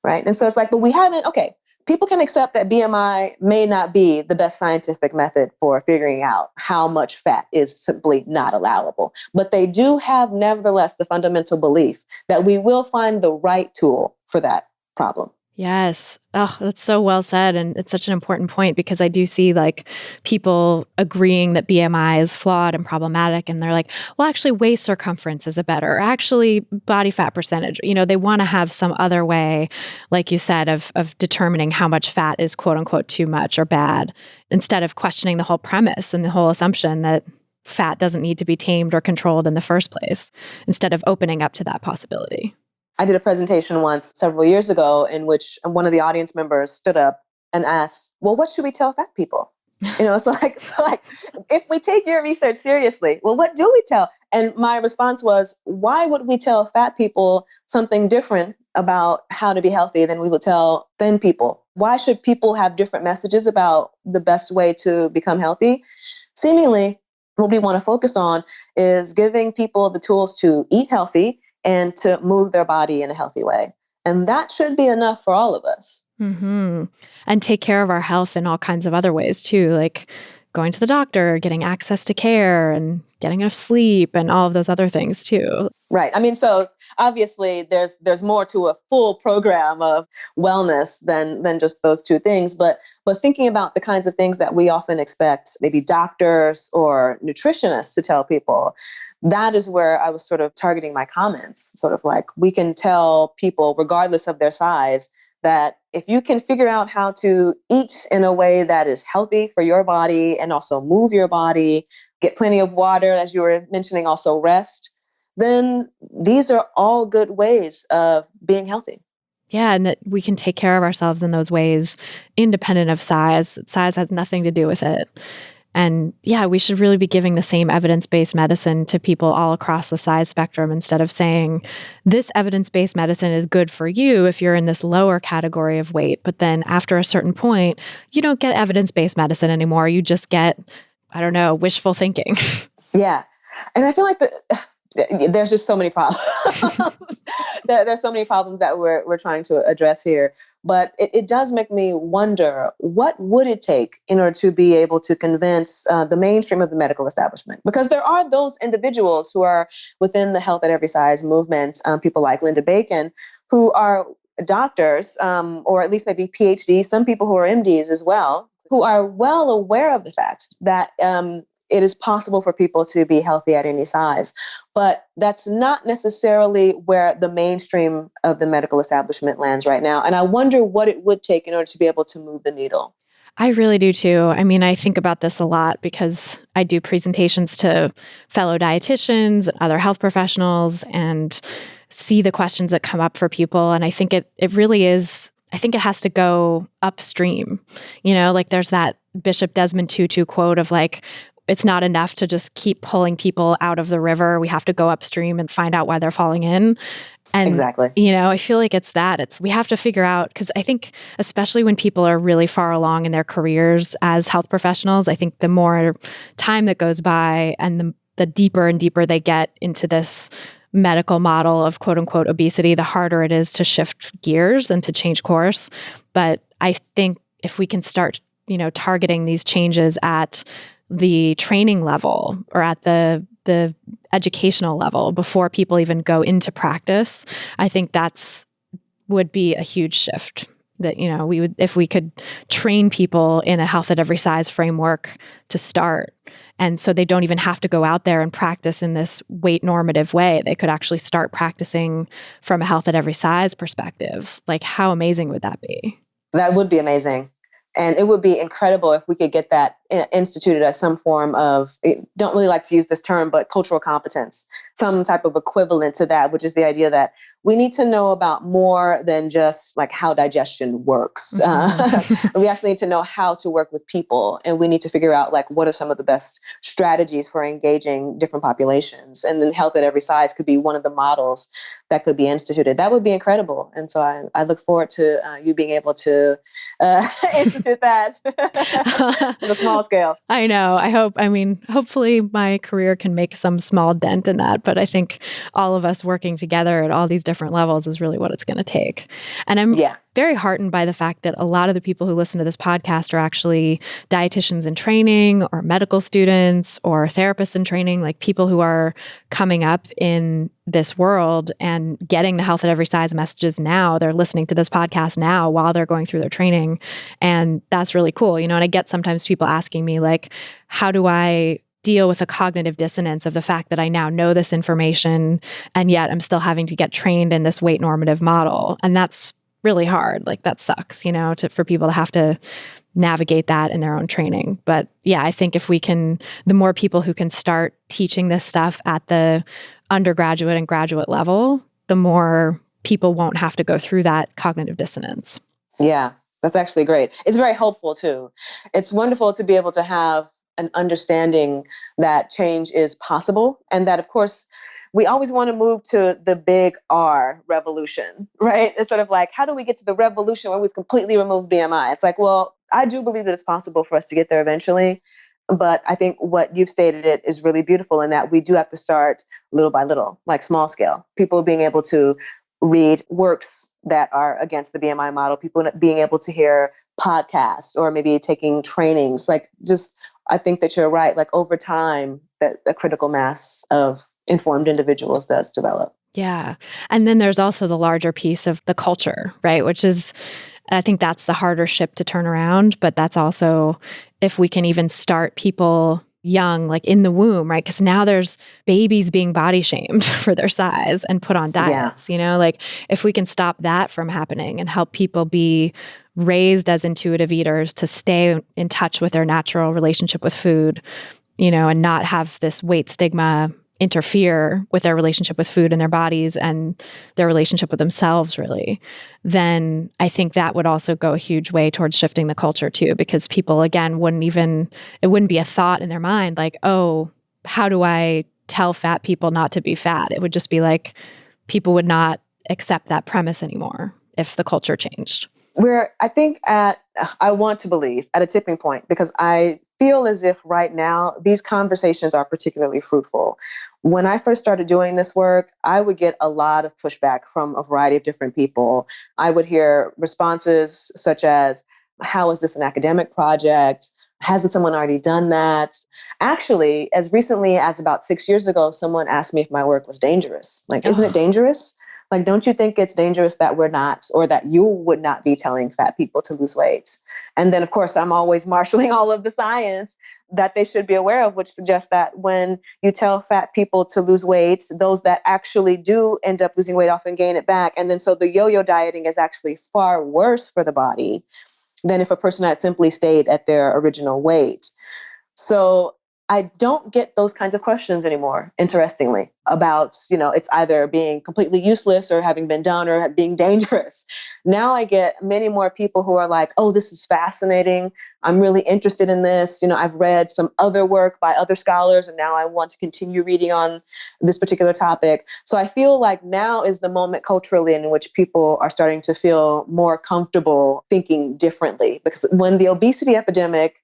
right? And so it's like, but we haven't, okay, people can accept that BMI may not be the best scientific method for figuring out how much fat is simply not allowable. But they do have, nevertheless, the fundamental belief that we will find the right tool for that problem. Yes. Oh, that's so well said. And it's such an important point because I do see like people agreeing that BMI is flawed and problematic. And they're like, well, actually waist circumference is a better, actually body fat percentage. They want to have some other way, like you said, of determining how much fat is quote unquote too much or bad, instead of questioning the whole premise and the whole assumption that fat doesn't need to be tamed or controlled in the first place, instead of opening up to that possibility. I did a presentation once several years ago in which one of the audience members stood up and asked, well, what should we tell fat people? So like, if we take your research seriously, well, what do we tell? And my response was, why would we tell fat people something different about how to be healthy than we would tell thin people? Why should people have different messages about the best way to become healthy? Seemingly, what we want to focus on is giving people the tools to eat healthy and to move their body in a healthy way. And that should be enough for all of us. Mm-hmm. And take care of our health in all kinds of other ways too, like going to the doctor, getting access to care, and getting enough sleep, and all of those other things too. Right. I mean, so obviously there's more to a full program of wellness than just those two things. But thinking about the kinds of things that we often expect maybe doctors or nutritionists to tell people, that is where I was sort of targeting my comments, sort of like we can tell people, regardless of their size, that if you can figure out how to eat in a way that is healthy for your body and also move your body, get plenty of water, as you were mentioning, also rest, then these are all good ways of being healthy. Yeah, and that we can take care of ourselves in those ways, independent of size. Size has nothing to do with it. And yeah, we should really be giving the same evidence-based medicine to people all across the size spectrum, instead of saying this evidence-based medicine is good for you if you're in this lower category of weight. But then after a certain point, you don't get evidence-based medicine anymore. You just get, I don't know, wishful thinking. Yeah. And I feel like there's just so many problems. There's so many problems that we're trying to address here. But it does make me wonder, what would it take in order to be able to convince the mainstream of the medical establishment? Because there are those individuals who are within the health at every size movement, people like Linda Bacon, who are doctors, or at least maybe PhDs, some people who are MDs as well, who are well aware of the fact that it is possible for people to be healthy at any size. But that's not necessarily where the mainstream of the medical establishment lands right now. And I wonder what it would take in order to be able to move the needle. I really do too. I mean, I think about this a lot because I do presentations to fellow dietitians and other health professionals and see the questions that come up for people. And I think it really is, I think it has to go upstream. Like there's that Bishop Desmond Tutu quote of like, it's not enough to just keep pulling people out of the river. We have to go upstream and find out why they're falling in. And, exactly. I feel like it's that. We have to figure out, because I think especially when people are really far along in their careers as health professionals, I think the more time that goes by and the deeper and deeper they get into this medical model of quote unquote obesity, the harder it is to shift gears and to change course. But I think if we can start, targeting these changes at the training level or at the educational level before people even go into practice, I think would be a huge shift. That, we would, if we could train people in a health at every size framework to start. And so they don't even have to go out there and practice in this weight normative way. They could actually start practicing from a health at every size perspective. Like, how amazing would that be? That would be amazing. And it would be incredible if we could get that instituted as some form of, I don't really like to use this term, but cultural competence, some type of equivalent to that, which is the idea that we need to know about more than just like how digestion works. Mm-hmm. We actually need to know how to work with people. And we need to figure out like what are some of the best strategies for engaging different populations. And then health at every size could be one of the models that could be instituted. That would be incredible. And so I look forward to you being able to institute that on a small scale. I know. Hopefully my career can make some small dent in that. But I think all of us working together at all these different levels is really what it's going to take. And very heartened by the fact that a lot of the people who listen to this podcast are actually dietitians in training or medical students or therapists in training, like people who are coming up in this world and getting the health at every size messages now. They're listening to this podcast now while they're going through their training. And that's really cool. And I get sometimes people asking me like, how do I deal with the cognitive dissonance of the fact that I now know this information and yet I'm still having to get trained in this weight normative model. And that's really hard. Like that sucks, for people to have to navigate that in their own training. But yeah, I think if we can, the more people who can start teaching this stuff at the undergraduate and graduate level, the more people won't have to go through that cognitive dissonance. Yeah, that's actually great. It's very helpful too. It's wonderful to be able to have an understanding that change is possible and that, of course, we always want to move to the big R revolution, right? It's sort of like, how do we get to the revolution where we've completely removed BMI? It's like, well, I do believe that it's possible for us to get there eventually. But I think what you've stated it is really beautiful in that we do have to start little by little, like small scale. People being able to read works that are against the BMI model, people being able to hear podcasts or maybe taking trainings, I think that you're right. Like over time, that a critical mass of informed individuals does develop. Yeah. And then there's also the larger piece of the culture, right? Which is, I think that's the harder ship to turn around. But that's also, if we can even start people young, like in the womb, right? Because now there's babies being body shamed for their size and put on diets, like if we can stop that from happening and help people be raised as intuitive eaters to stay in touch with their natural relationship with food, and not have this weight stigma interfere with their relationship with food and their bodies and their relationship with themselves, really, then I think that would also go a huge way towards shifting the culture too, because people, again, it wouldn't be a thought in their mind like, oh, how do I tell fat people not to be fat? It would just be like, people would not accept that premise anymore if the culture changed. I want to believe at a tipping point, because I feel as if right now these conversations are particularly fruitful. When I first started doing this work, I would get a lot of pushback from a variety of different people. I would hear responses such as, how is this an academic project? Hasn't someone already done that? Actually, as recently as about 6 years ago, someone asked me if my work was dangerous. Like, isn't it dangerous? Like, don't you think it's dangerous that we're not, or that you would not be telling fat people to lose weight? And then, of course, I'm always marshaling all of the science that they should be aware of, which suggests that when you tell fat people to lose weight, those that actually do end up losing weight often gain it back. And then so the yo-yo dieting is actually far worse for the body than if a person had simply stayed at their original weight. So I don't get those kinds of questions anymore, interestingly, about, it's either being completely useless or having been done or being dangerous. Now I get many more people who are like, oh, this is fascinating. I'm really interested in this. I've read some other work by other scholars, and now I want to continue reading on this particular topic. So I feel like now is the moment culturally in which people are starting to feel more comfortable thinking differently. Because when the obesity epidemic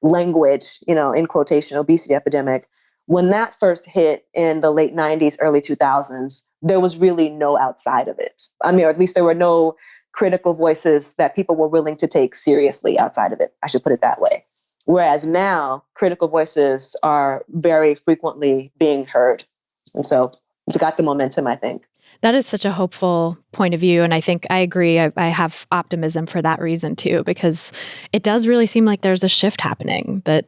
language, in quotation, obesity epidemic, when that first hit in the late 90s, early 2000s, there was really no outside of it. Or at least there were no critical voices that people were willing to take seriously outside of it. I should put it that way. Whereas now, critical voices are very frequently being heard. And so it's got the momentum, I think. That is such a hopeful point of view. And I think I agree. I have optimism for that reason too, because it does really seem like there's a shift happening, that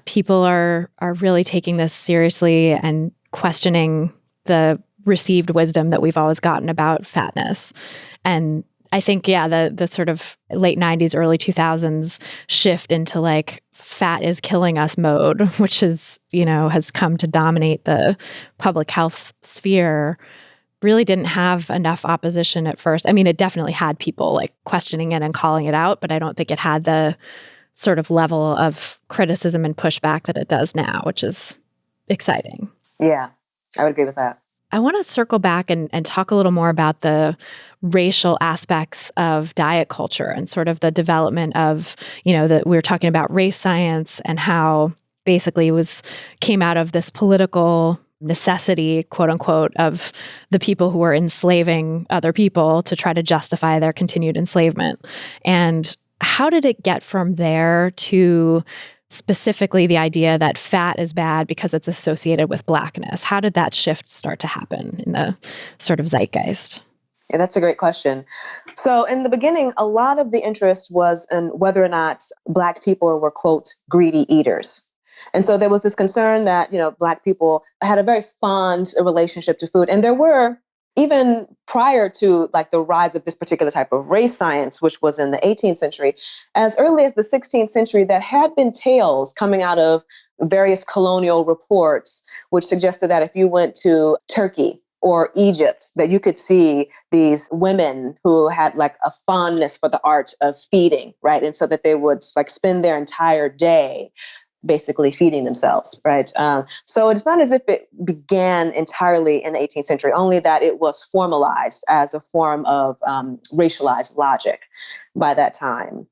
people are really taking this seriously and questioning the received wisdom that we've always gotten about fatness. And I think, the sort of late 90s, early 2000s shift into like fat is killing us mode, which is, has come to dominate the public health sphere, really didn't have enough opposition at first. It definitely had people like questioning it and calling it out, but I don't think it had the sort of level of criticism and pushback that it does now, which is exciting. Yeah, I would agree with that. I want to circle back and talk a little more about the racial aspects of diet culture and sort of the development of, that we were talking about race science and how basically came out of this political necessity, quote unquote, of the people who were enslaving other people to try to justify their continued enslavement. And how did it get from there to specifically the idea that fat is bad because it's associated with Blackness? How did that shift start to happen in the sort of zeitgeist? Yeah, that's a great question. So in the beginning, a lot of the interest was in whether or not Black people were, quote, greedy eaters. And so there was this concern that, Black people had a very fond relationship to food. And there were, even prior to like the rise of this particular type of race science, which was in the 18th century, as early as the 16th century, there had been tales coming out of various colonial reports, which suggested that if you went to Turkey or Egypt, that you could see these women who had like a fondness for the art of feeding, right? And so that they would like spend their entire day basically feeding themselves, right? So it's not as if it began entirely in the 18th century, only that it was formalized as a form of racialized logic by that time.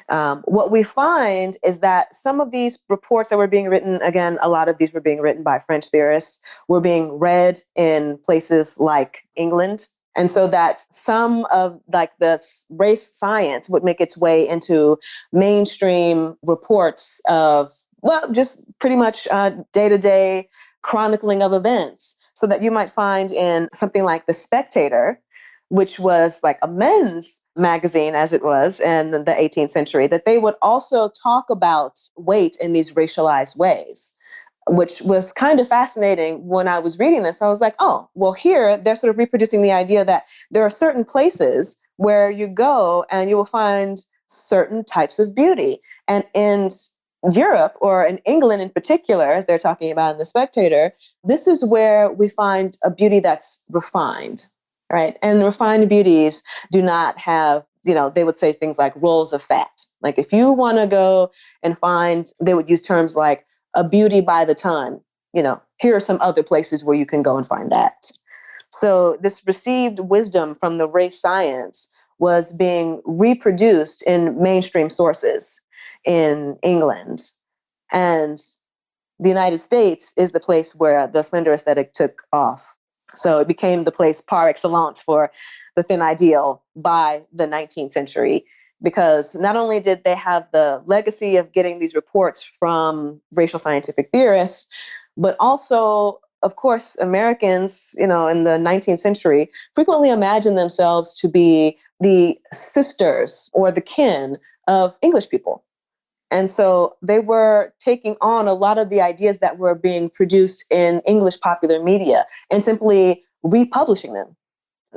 What we find is that some of these reports that were being written, again, a lot of these were being written by French theorists, were being read in places like England. And so that some of like this race science would make its way into mainstream reports of, well, just pretty much day-to-day chronicling of events. So that you might find in something like The Spectator, which was like a men's magazine as it was in the 18th century, that they would also talk about weight in these racialized ways, which was kind of fascinating. When I was reading this, I was like, oh, well, here they're sort of reproducing the idea that there are certain places where you go and you will find certain types of beauty. And in Europe, or in England in particular, as they're talking about in The Spectator, this is where we find a beauty that's refined, right? And refined beauties do not have, they would say things like rolls of fat. Like if you want to go and find, they would use terms like a beauty by the ton, here are some other places where you can go and find that. So this received wisdom from the race science was being reproduced in mainstream sources in England. And the United States is the place where the slender aesthetic took off. So it became the place par excellence for the thin ideal by the 19th century, because not only did they have the legacy of getting these reports from racial scientific theorists, but also, of course, Americans, in the 19th century frequently imagined themselves to be the sisters or the kin of English people. And so they were taking on a lot of the ideas that were being produced in English popular media and simply republishing them.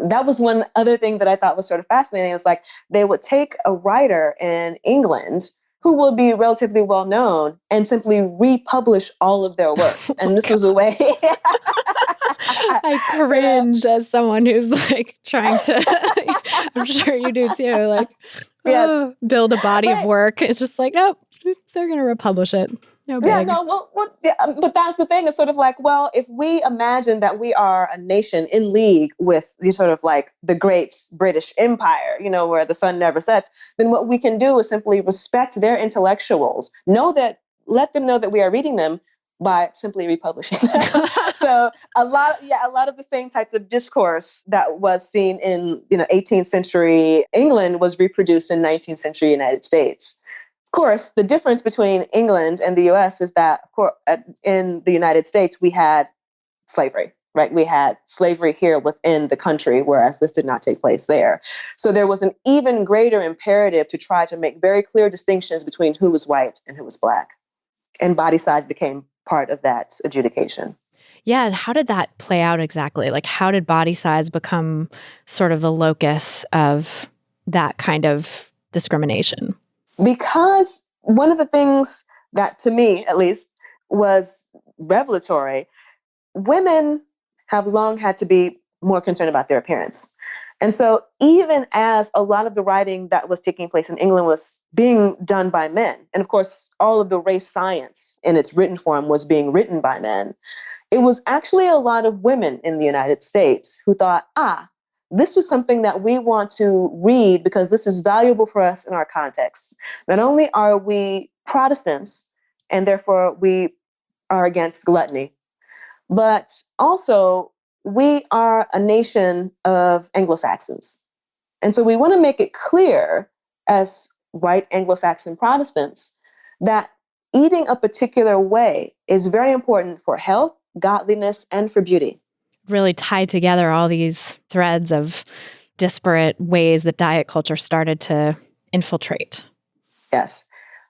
That was one other thing that I thought was sort of fascinating. Is like they would take a writer in England who would be relatively well known and simply republish all of their works. And this was a way. I cringe as someone who's like trying to, I'm sure you do too, like build a body of work. It's just like, nope, they're going to republish it. No big. Yeah, no, but that's the thing. It's sort of like, well, if we imagine that we are a nation in league with the sort of like the great British Empire, where the sun never sets, then what we can do is simply respect their intellectuals, let them know that we are reading them by simply republishing them. So a lot of the same types of discourse that was seen in 18th century England was reproduced in 19th century United States. Of course, the difference between England and the US is that, of course, in the United States, we had slavery, right? We had slavery here within the country, whereas this did not take place there. So there was an even greater imperative to try to make very clear distinctions between who was white and who was Black. And body size became part of that adjudication. Yeah. And how did that play out exactly? Like, how did body size become sort of the locus of that kind of discrimination? Because one of the things that, to me at least, was revelatory, women have long had to be more concerned about their appearance. And so even as a lot of the writing that was taking place in England was being done by men, and of course, all of the race science in its written form was being written by men, it was actually a lot of women in the United States who thought, this is something that we want to read because this is valuable for us in our context. Not only are we Protestants, and therefore we are against gluttony, But also, we are a nation of Anglo-Saxons. And so we want to make it clear as white Anglo-Saxon Protestants that eating a particular way is very important for health, godliness, and for beauty. Really tied together all these threads of disparate ways that diet culture started to infiltrate. Yes.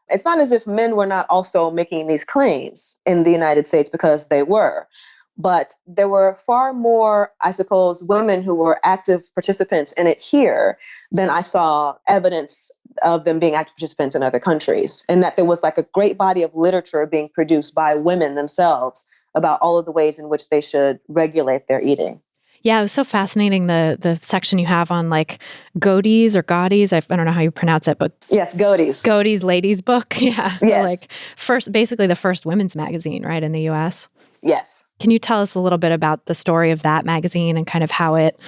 It's not as if men were not also making these claims in the United States, because they were. But there were far more, I suppose, women who were active participants in it here than I saw evidence of them being active participants in other countries. And that there was like a great body of literature being produced by women themselves about all of the ways in which they should regulate their eating. Yeah, it was so fascinating, the section you have on like Godey's or Godey's, I don't know how you pronounce it, but Yes, Godey's. Godey's ladies book. Yeah. Yes. Like basically the first women's magazine, right, in the US. Yes. Can you tell us a little bit about the story of that magazine and kind of how it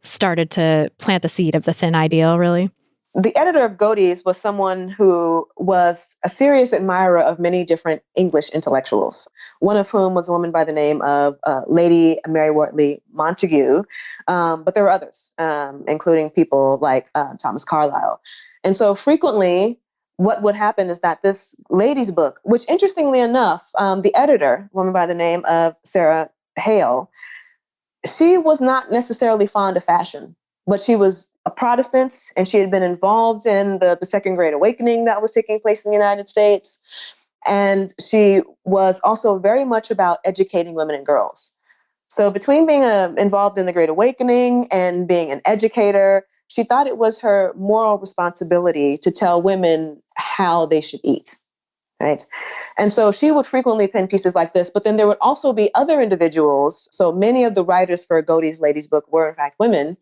started to plant the seed of the thin ideal, really? The editor of Godey's was someone who was a serious admirer of many different English intellectuals, one of whom was a woman by the name of Lady Mary Wortley Montagu. But there were others, including people like Thomas Carlyle. And so frequently, what would happen is that this lady's book, which interestingly enough, the editor, a woman by the name of Sarah Hale, she was not necessarily fond of fashion, but she was a Protestant, and she had been involved in the Second Great Awakening that was taking place in the United States. And she was also very much about educating women and girls. So between being involved in the Great Awakening and being an educator, she thought it was her moral responsibility to tell women how they should eat. Right. And so she would frequently pen pieces like this, but then there would also be other individuals. So many of the writers for Godey's Ladies Book were in fact women,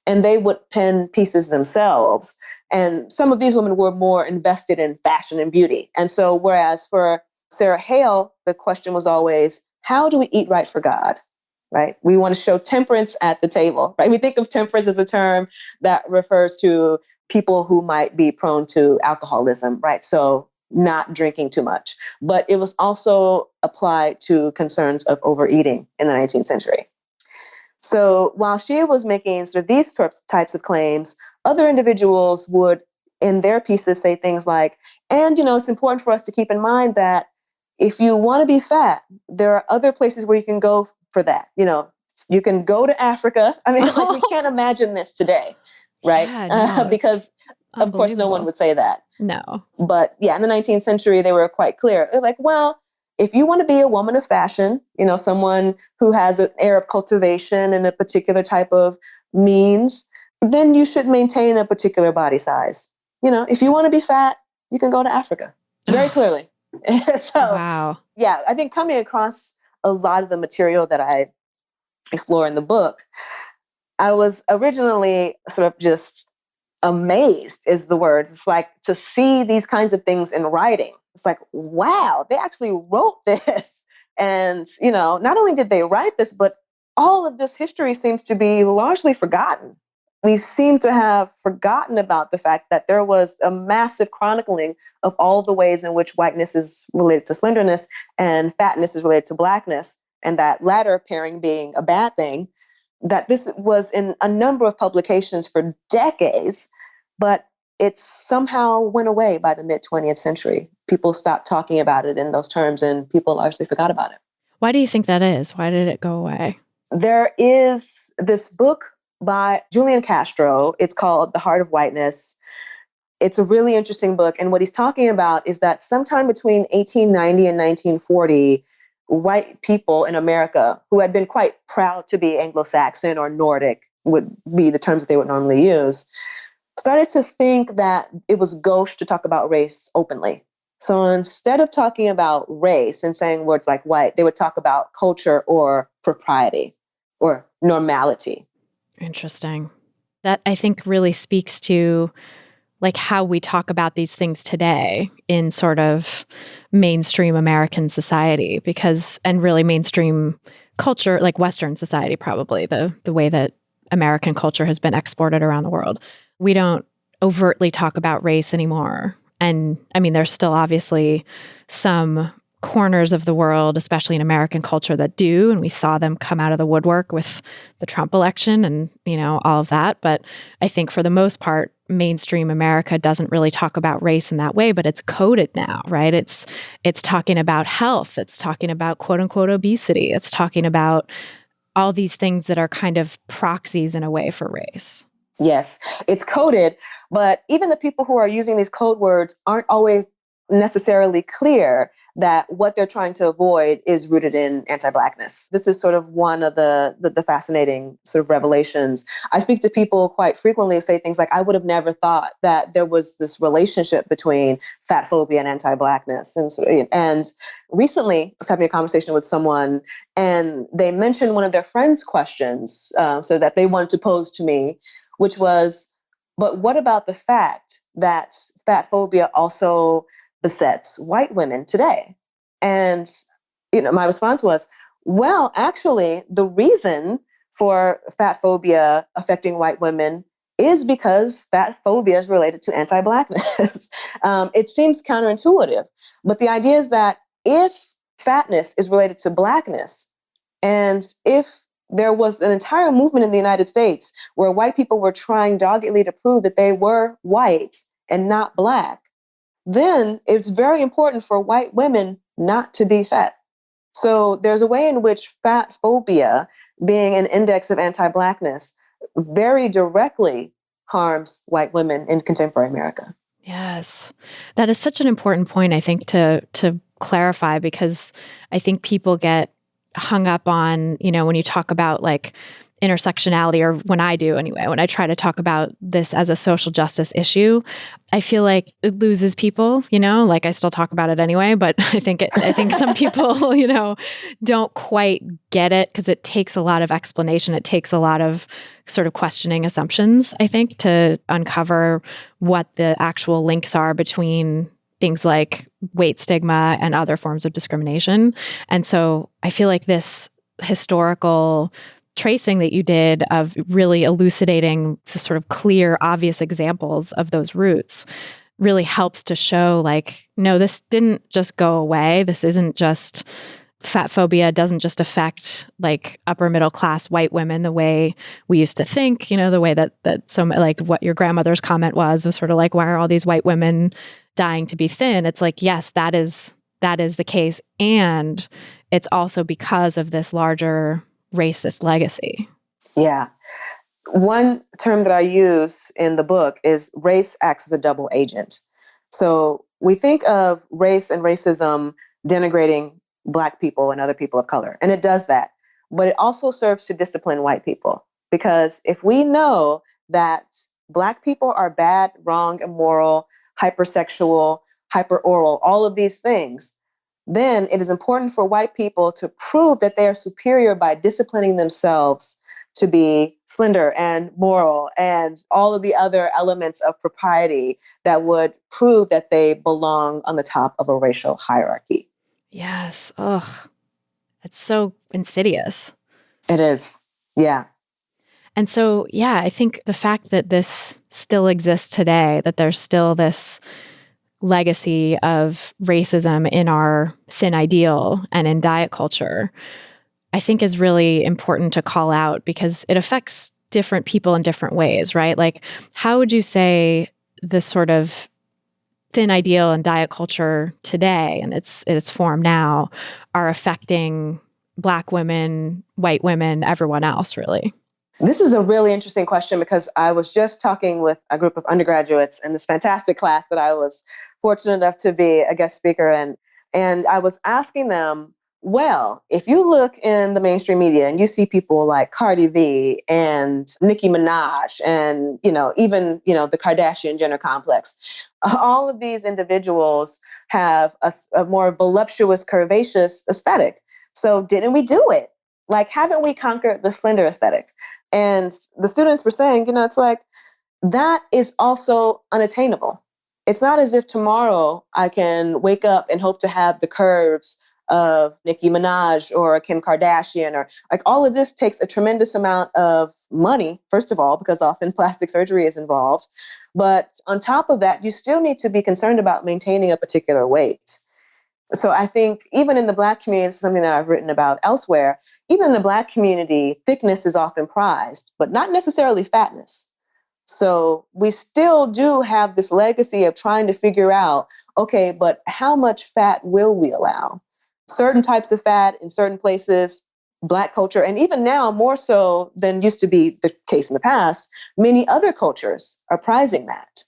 and they would pen pieces themselves. And some of these women were more invested in fashion and beauty. And so whereas for Sarah Hale, the question was always, how do we eat right for God? Right? We want to show temperance at the table, right? We think of temperance as a term that refers to people who might be prone to alcoholism, right? So not drinking too much. But it was also applied to concerns of overeating in the 19th century. So while she was making sort of these types of claims, other individuals would, in their pieces, say things like, and, it's important for us to keep in mind that if you want to be fat, there are other places where you can go for that. You can go to Africa. I mean, like, we can't imagine this today, right? Yeah, no, because, of course, no one would say that. No. But yeah, in the 19th century, they were quite clear. They're like, well, if you want to be a woman of fashion, someone who has an air of cultivation and a particular type of means, then you should maintain a particular body size. If you want to be fat, you can go to Africa. Very clearly. So, wow. Yeah, I think coming across a lot of the material that I explore in the book, I was originally sort of just amazed is the word. It's like to see these kinds of things in writing. It's like, wow, they actually wrote this. And, not only did they write this, but all of this history seems to be largely forgotten. We seem to have forgotten about the fact that there was a massive chronicling of all the ways in which whiteness is related to slenderness and fatness is related to blackness, and that latter pairing being a bad thing, that this was in a number of publications for decades, but it somehow went away by the mid-20th century. People stopped talking about it in those terms, and people largely forgot about it. Why do you think that is? Why did it go away? There is this book by Julian Castro. It's called The Heart of Whiteness. It's a really interesting book. And what he's talking about is that sometime between 1890 and 1940, white people in America who had been quite proud to be Anglo-Saxon or Nordic would be the terms that they would normally use, started to think that it was gauche to talk about race openly. So instead of talking about race and saying words like white, they would talk about culture or propriety or normality. Interesting. That I think really speaks to like how we talk about these things today in sort of mainstream American society, and really mainstream culture, like Western society, probably the way that American culture has been exported around the world. We don't overtly talk about race anymore. And I mean, there's still obviously some corners of the world, especially in American culture, that do. And we saw them come out of the woodwork with the Trump election and, all of that. But I think for the most part, mainstream America doesn't really talk about race in that way, but it's coded now, right? It's talking about health. It's talking about quote unquote obesity. It's talking about all these things that are kind of proxies in a way for race. Yes, it's coded, but even the people who are using these code words aren't always necessarily clear that what they're trying to avoid is rooted in anti-Blackness. This is sort of one of the fascinating sort of revelations. I speak to people quite frequently who say things like, I would have never thought that there was this relationship between fat phobia and anti-Blackness. And recently, I was having a conversation with someone, and they mentioned one of their friends' questions so that they wanted to pose to me, which was, but what about the fact that fat phobia also besets white women today? And, my response was, well, actually, the reason for fat phobia affecting white women is because fat phobia is related to anti-Blackness. It seems counterintuitive, but the idea is that if fatness is related to Blackness, and if there was an entire movement in the United States where white people were trying doggedly to prove that they were white and not Black, then it's very important for white women not to be fat. So there's a way in which fat phobia, being an index of anti-Blackness, very directly harms white women in contemporary America. Yes. That is such an important point, I think, to clarify, because I think people get hung up on, when you talk about like intersectionality, or when I do anyway, when I try to talk about this as a social justice issue, I feel like it loses people, like I still talk about it anyway, but I think some people, don't quite get it because it takes a lot of explanation. It takes a lot of sort of questioning assumptions, I think, to uncover what the actual links are between things like weight stigma and other forms of discrimination. And so I feel like this historical tracing that you did of really elucidating the sort of clear, obvious examples of those roots really helps to show like, no, this didn't just go away. This isn't just fat phobia doesn't just affect like upper middle class white women the way we used to think, the way that so like what your grandmother's comment was sort of like, why are all these white women dying to be thin? It's like, yes, that is the case. And it's also because of this larger racist legacy. Yeah. One term that I use in the book is race acts as a double agent. So we think of race and racism denigrating Black people and other people of color, and it does that. But it also serves to discipline white people, because if we know that Black people are bad, wrong, immoral, hypersexual, hyperoral, all of these things, then it is important for white people to prove that they are superior by disciplining themselves to be slender and moral and all of the other elements of propriety that would prove that they belong on the top of a racial hierarchy. Yes. Ugh. It's so insidious. It is. Yeah. And so, yeah, I think the fact that this still exists today, that there's still this legacy of racism in our thin ideal and in diet culture, I think is really important to call out, because it affects different people in different ways, right? Like, how would you say this sort of thin ideal and diet culture today and its form now are affecting Black women, white women, everyone else, really? This is a really interesting question, because I was just talking with a group of undergraduates in this fantastic class that I was fortunate enough to be a guest speaker in. And I was asking them, well, if you look in the mainstream media and you see people like Cardi B and Nicki Minaj and, even, the Kardashian Jenner complex, all of these individuals have a more voluptuous, curvaceous aesthetic. So didn't we do it? Like, haven't we conquered the slender aesthetic? And the students were saying, it's like, that is also unattainable. It's not as if tomorrow I can wake up and hope to have the curves of Nicki Minaj or Kim Kardashian, or like, all of this takes a tremendous amount of money, first of all, because often plastic surgery is involved. But on top of that, you still need to be concerned about maintaining a particular weight. So I think even in the Black community, it's something that I've written about elsewhere, even in the Black community, thickness is often prized, but not necessarily fatness. So we still do have this legacy of trying to figure out, okay, but how much fat will we allow? Certain types of fat in certain places, Black culture, and even now more so than used to be the case in the past, many other cultures are prizing that.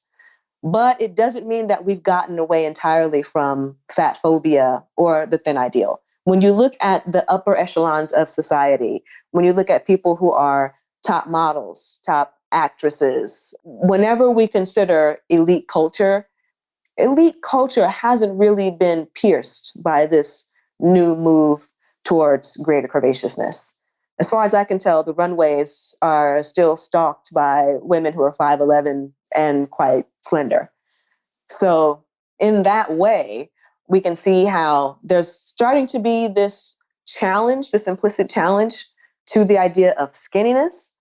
But it doesn't mean that we've gotten away entirely from fat phobia or the thin ideal. When you look at the upper echelons of society, when you look at people who are top models, top actresses, whenever we consider elite culture hasn't really been pierced by this new move towards greater curvaceousness. As far as I can tell, the runways are still stalked by women who are 5'11" and quite slender. So in that way, we can see how there's starting to be this challenge, this implicit challenge to the idea of skinniness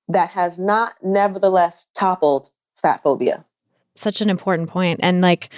that has not nevertheless toppled fat phobia. Such an important point. And like,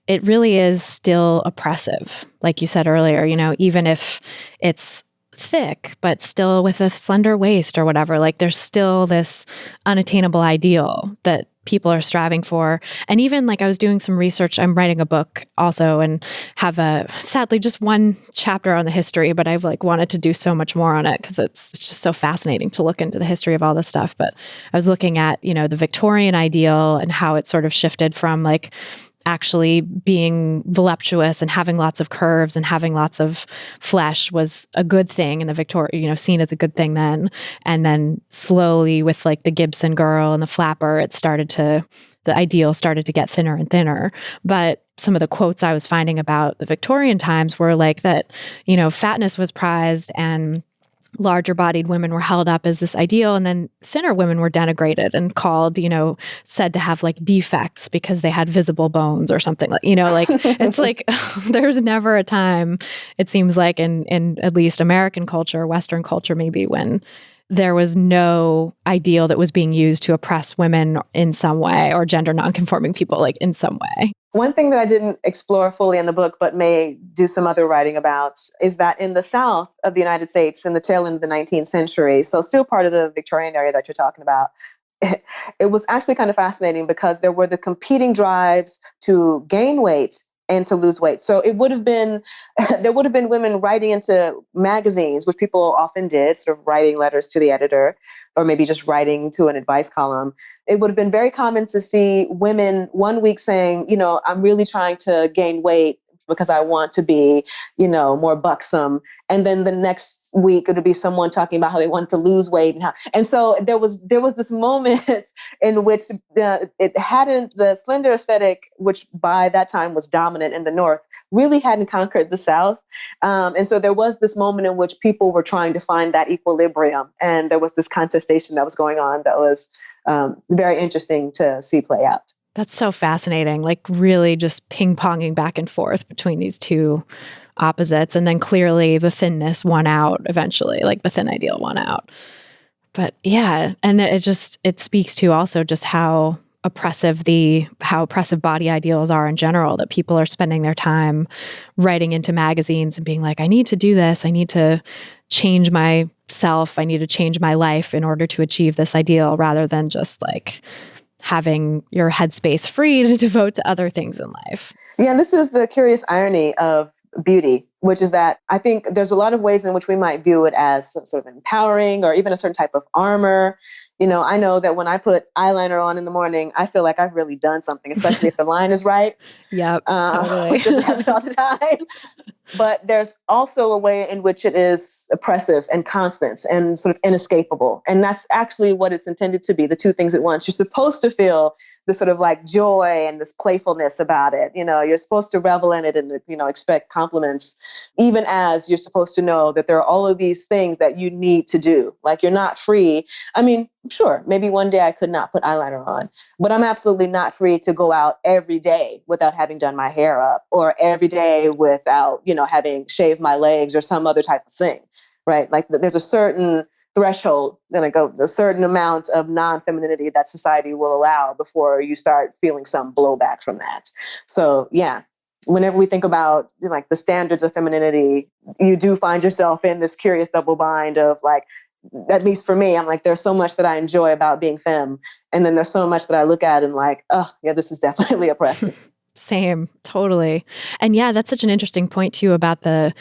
it really is still oppressive. Like you said earlier, even if it's thick, but still with a slender waist or whatever, like there's still this unattainable ideal that people are striving for. And even like I was doing some research, I'm writing a book also and have sadly just one chapter on the history, but I've like wanted to do so much more on it because it's just so fascinating to look into the history of all this stuff. But I was looking at, the Victorian ideal and how it sort of shifted from like actually being voluptuous and having lots of curves and having lots of flesh was a good thing in the Victoria, seen as a good thing then. And then slowly with like the Gibson girl and the flapper, the ideal started to get thinner and thinner. But some of the quotes I was finding about the Victorian times were like that, fatness was prized and larger bodied women were held up as this ideal, and then thinner women were denigrated and called, said to have like defects because they had visible bones or something like, it's like there's never a time, it seems like in at least American culture, Western culture maybe, when there was no ideal that was being used to oppress women in some way or gender nonconforming people like in some way. One thing that I didn't explore fully in the book, but may do some other writing about, is that in the South of the United States, in the tail end of the 19th century, so still part of the Victorian area that you're talking about, it was actually kind of fascinating because there were the competing drives to gain weight and to lose weight. So it would have been, there would have been women writing into magazines, which people often did, sort of writing letters to the editor, or maybe just writing to an advice column. It would have been very common to see women one week saying, I'm really trying to gain weight because I want to be, more buxom. And then the next week it would be someone talking about how they want to lose weight and so there was this moment in which the slender aesthetic, which by that time was dominant in the North, really hadn't conquered the South. And so there was this moment in which people were trying to find that equilibrium. And there was this contestation that was going on that was very interesting to see play out. That's so fascinating, like really just ping-ponging back and forth between these two opposites. And then clearly the thinness won out eventually, like the thin ideal won out. But yeah, and it speaks to also just how oppressive body ideals are in general, that people are spending their time writing into magazines and being like, I need to do this. I need to change myself. I need to change my life in order to achieve this ideal, rather than just like having your headspace free to devote to other things in life. Yeah, and this is the curious irony of beauty, which is that I think there's a lot of ways in which we might view it as sort of empowering or even a certain type of armor. I know that when I put eyeliner on in the morning, I feel like I've really done something, especially if the line is right. Yep, totally. Which doesn't happen all the time. But there's also a way in which it is oppressive and constant and sort of inescapable. And that's actually what it's intended to be, the two things at once. You're supposed to feel this sort of like joy and this playfulness about it. You're supposed to revel in it and, expect compliments, even as you're supposed to know that there are all of these things that you need to do. Like you're not free. I mean, sure, maybe one day I could not put eyeliner on, but I'm absolutely not free to go out every day without having done my hair up, or every day without, having shaved my legs or some other type of thing, right? Like there's a certain threshold, a certain amount of non-femininity that society will allow before you start feeling some blowback from that. So yeah, whenever we think about like the standards of femininity, you do find yourself in this curious double bind of like, at least for me, I'm like, there's so much that I enjoy about being femme. And then there's so much that I look at and like, oh yeah, this is definitely oppressive. Same, totally. And yeah, that's such an interesting point too about the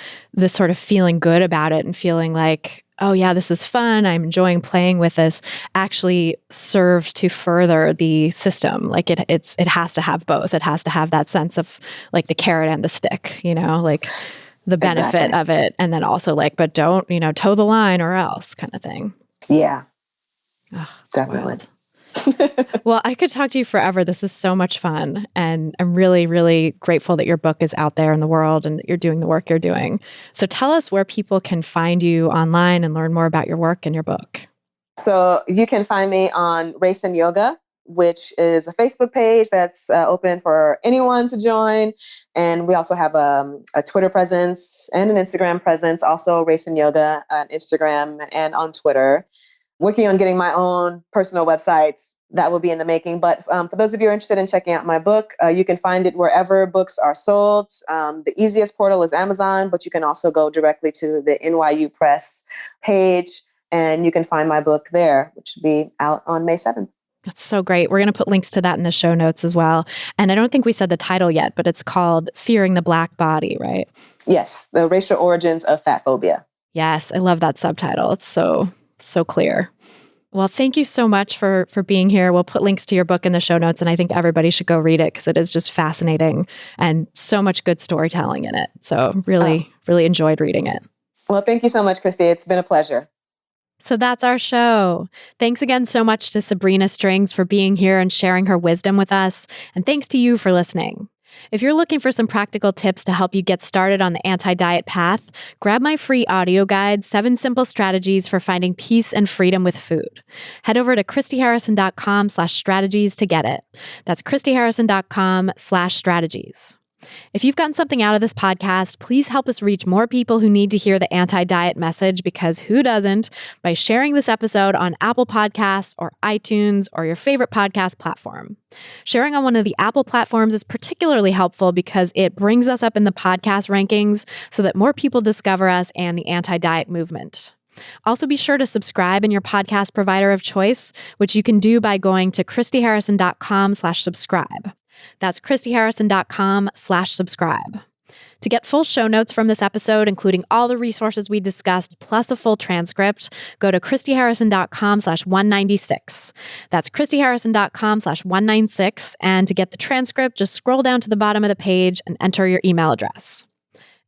sort of feeling good about it and feeling like, oh yeah, this is fun. I'm enjoying playing with this. Actually serves to further the system. Like it has to have both. It has to have that sense of like the carrot and the stick, like the benefit of it. And then also like, but don't, toe the line or else kind of thing. Yeah, Definitely. Wild. Well, I could talk to you forever. This is so much fun. And I'm really, really grateful that your book is out there in the world and that you're doing the work you're doing. So tell us where people can find you online and learn more about your work and your book. So you can find me on Race and Yoga, which is a Facebook page that's open for anyone to join. And we also have a Twitter presence and an Instagram presence, also Race and Yoga on Instagram and on Twitter. Working on getting my own personal websites that will be in the making. But for those of you who are interested in checking out my book, you can find it wherever books are sold. The easiest portal is Amazon, but you can also go directly to the NYU Press page and you can find my book there, which will be out on May 7th. That's so great. We're going to put links to that in the show notes as well. And I don't think we said the title yet, but it's called Fearing the Black Body, right? Yes, the racial origins of fat phobia. Yes, I love that subtitle. It's so clear. Well, thank you so much for being here. We'll put links to your book in the show notes, and I think everybody should go read it because it is just fascinating and so much good storytelling in it. So really enjoyed reading it. Well, thank you so much, Christy. It's been a pleasure. So that's our show. Thanks again so much to Sabrina Strings for being here and sharing her wisdom with us. And thanks to you for listening. If you're looking for some practical tips to help you get started on the anti-diet path, grab my free audio guide, 7 Simple Strategies for Finding Peace and Freedom with Food. Head over to christyharrison.com/strategies to get it. That's christyharrison.com/strategies. If you've gotten something out of this podcast, please help us reach more people who need to hear the anti-diet message, because who doesn't, by sharing this episode on Apple Podcasts or iTunes or your favorite podcast platform. Sharing on one of the Apple platforms is particularly helpful because it brings us up in the podcast rankings so that more people discover us and the anti-diet movement. Also, be sure to subscribe in your podcast provider of choice, which you can do by going to christyharrison.com/subscribe. That's christyharrison.com/subscribe. To get full show notes from this episode, including all the resources we discussed, plus a full transcript, go to christyharrison.com/196. That's christyharrison.com/196. And to get the transcript, just scroll down to the bottom of the page and enter your email address.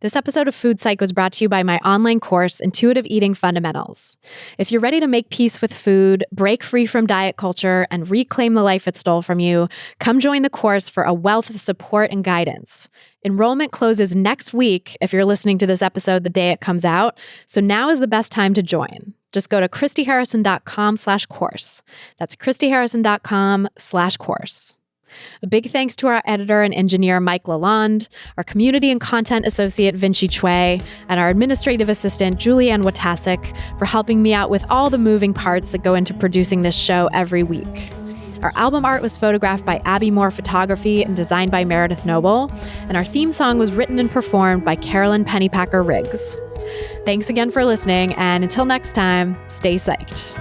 This episode of Food Psych was brought to you by my online course, Intuitive Eating Fundamentals. If you're ready to make peace with food, break free from diet culture, and reclaim the life it stole from you, come join the course for a wealth of support and guidance. Enrollment closes next week if you're listening to this episode the day it comes out, so now is the best time to join. Just go to christyharrison.com/course. That's christyharrison.com/course. A big thanks to our editor and engineer, Mike Lalonde, our community and content associate, Vinci Chue, and our administrative assistant, Julianne Watasek, for helping me out with all the moving parts that go into producing this show every week. Our album art was photographed by Abby Moore Photography and designed by Meredith Noble, and our theme song was written and performed by Carolyn Pennypacker Riggs. Thanks again for listening, and until next time, stay psyched.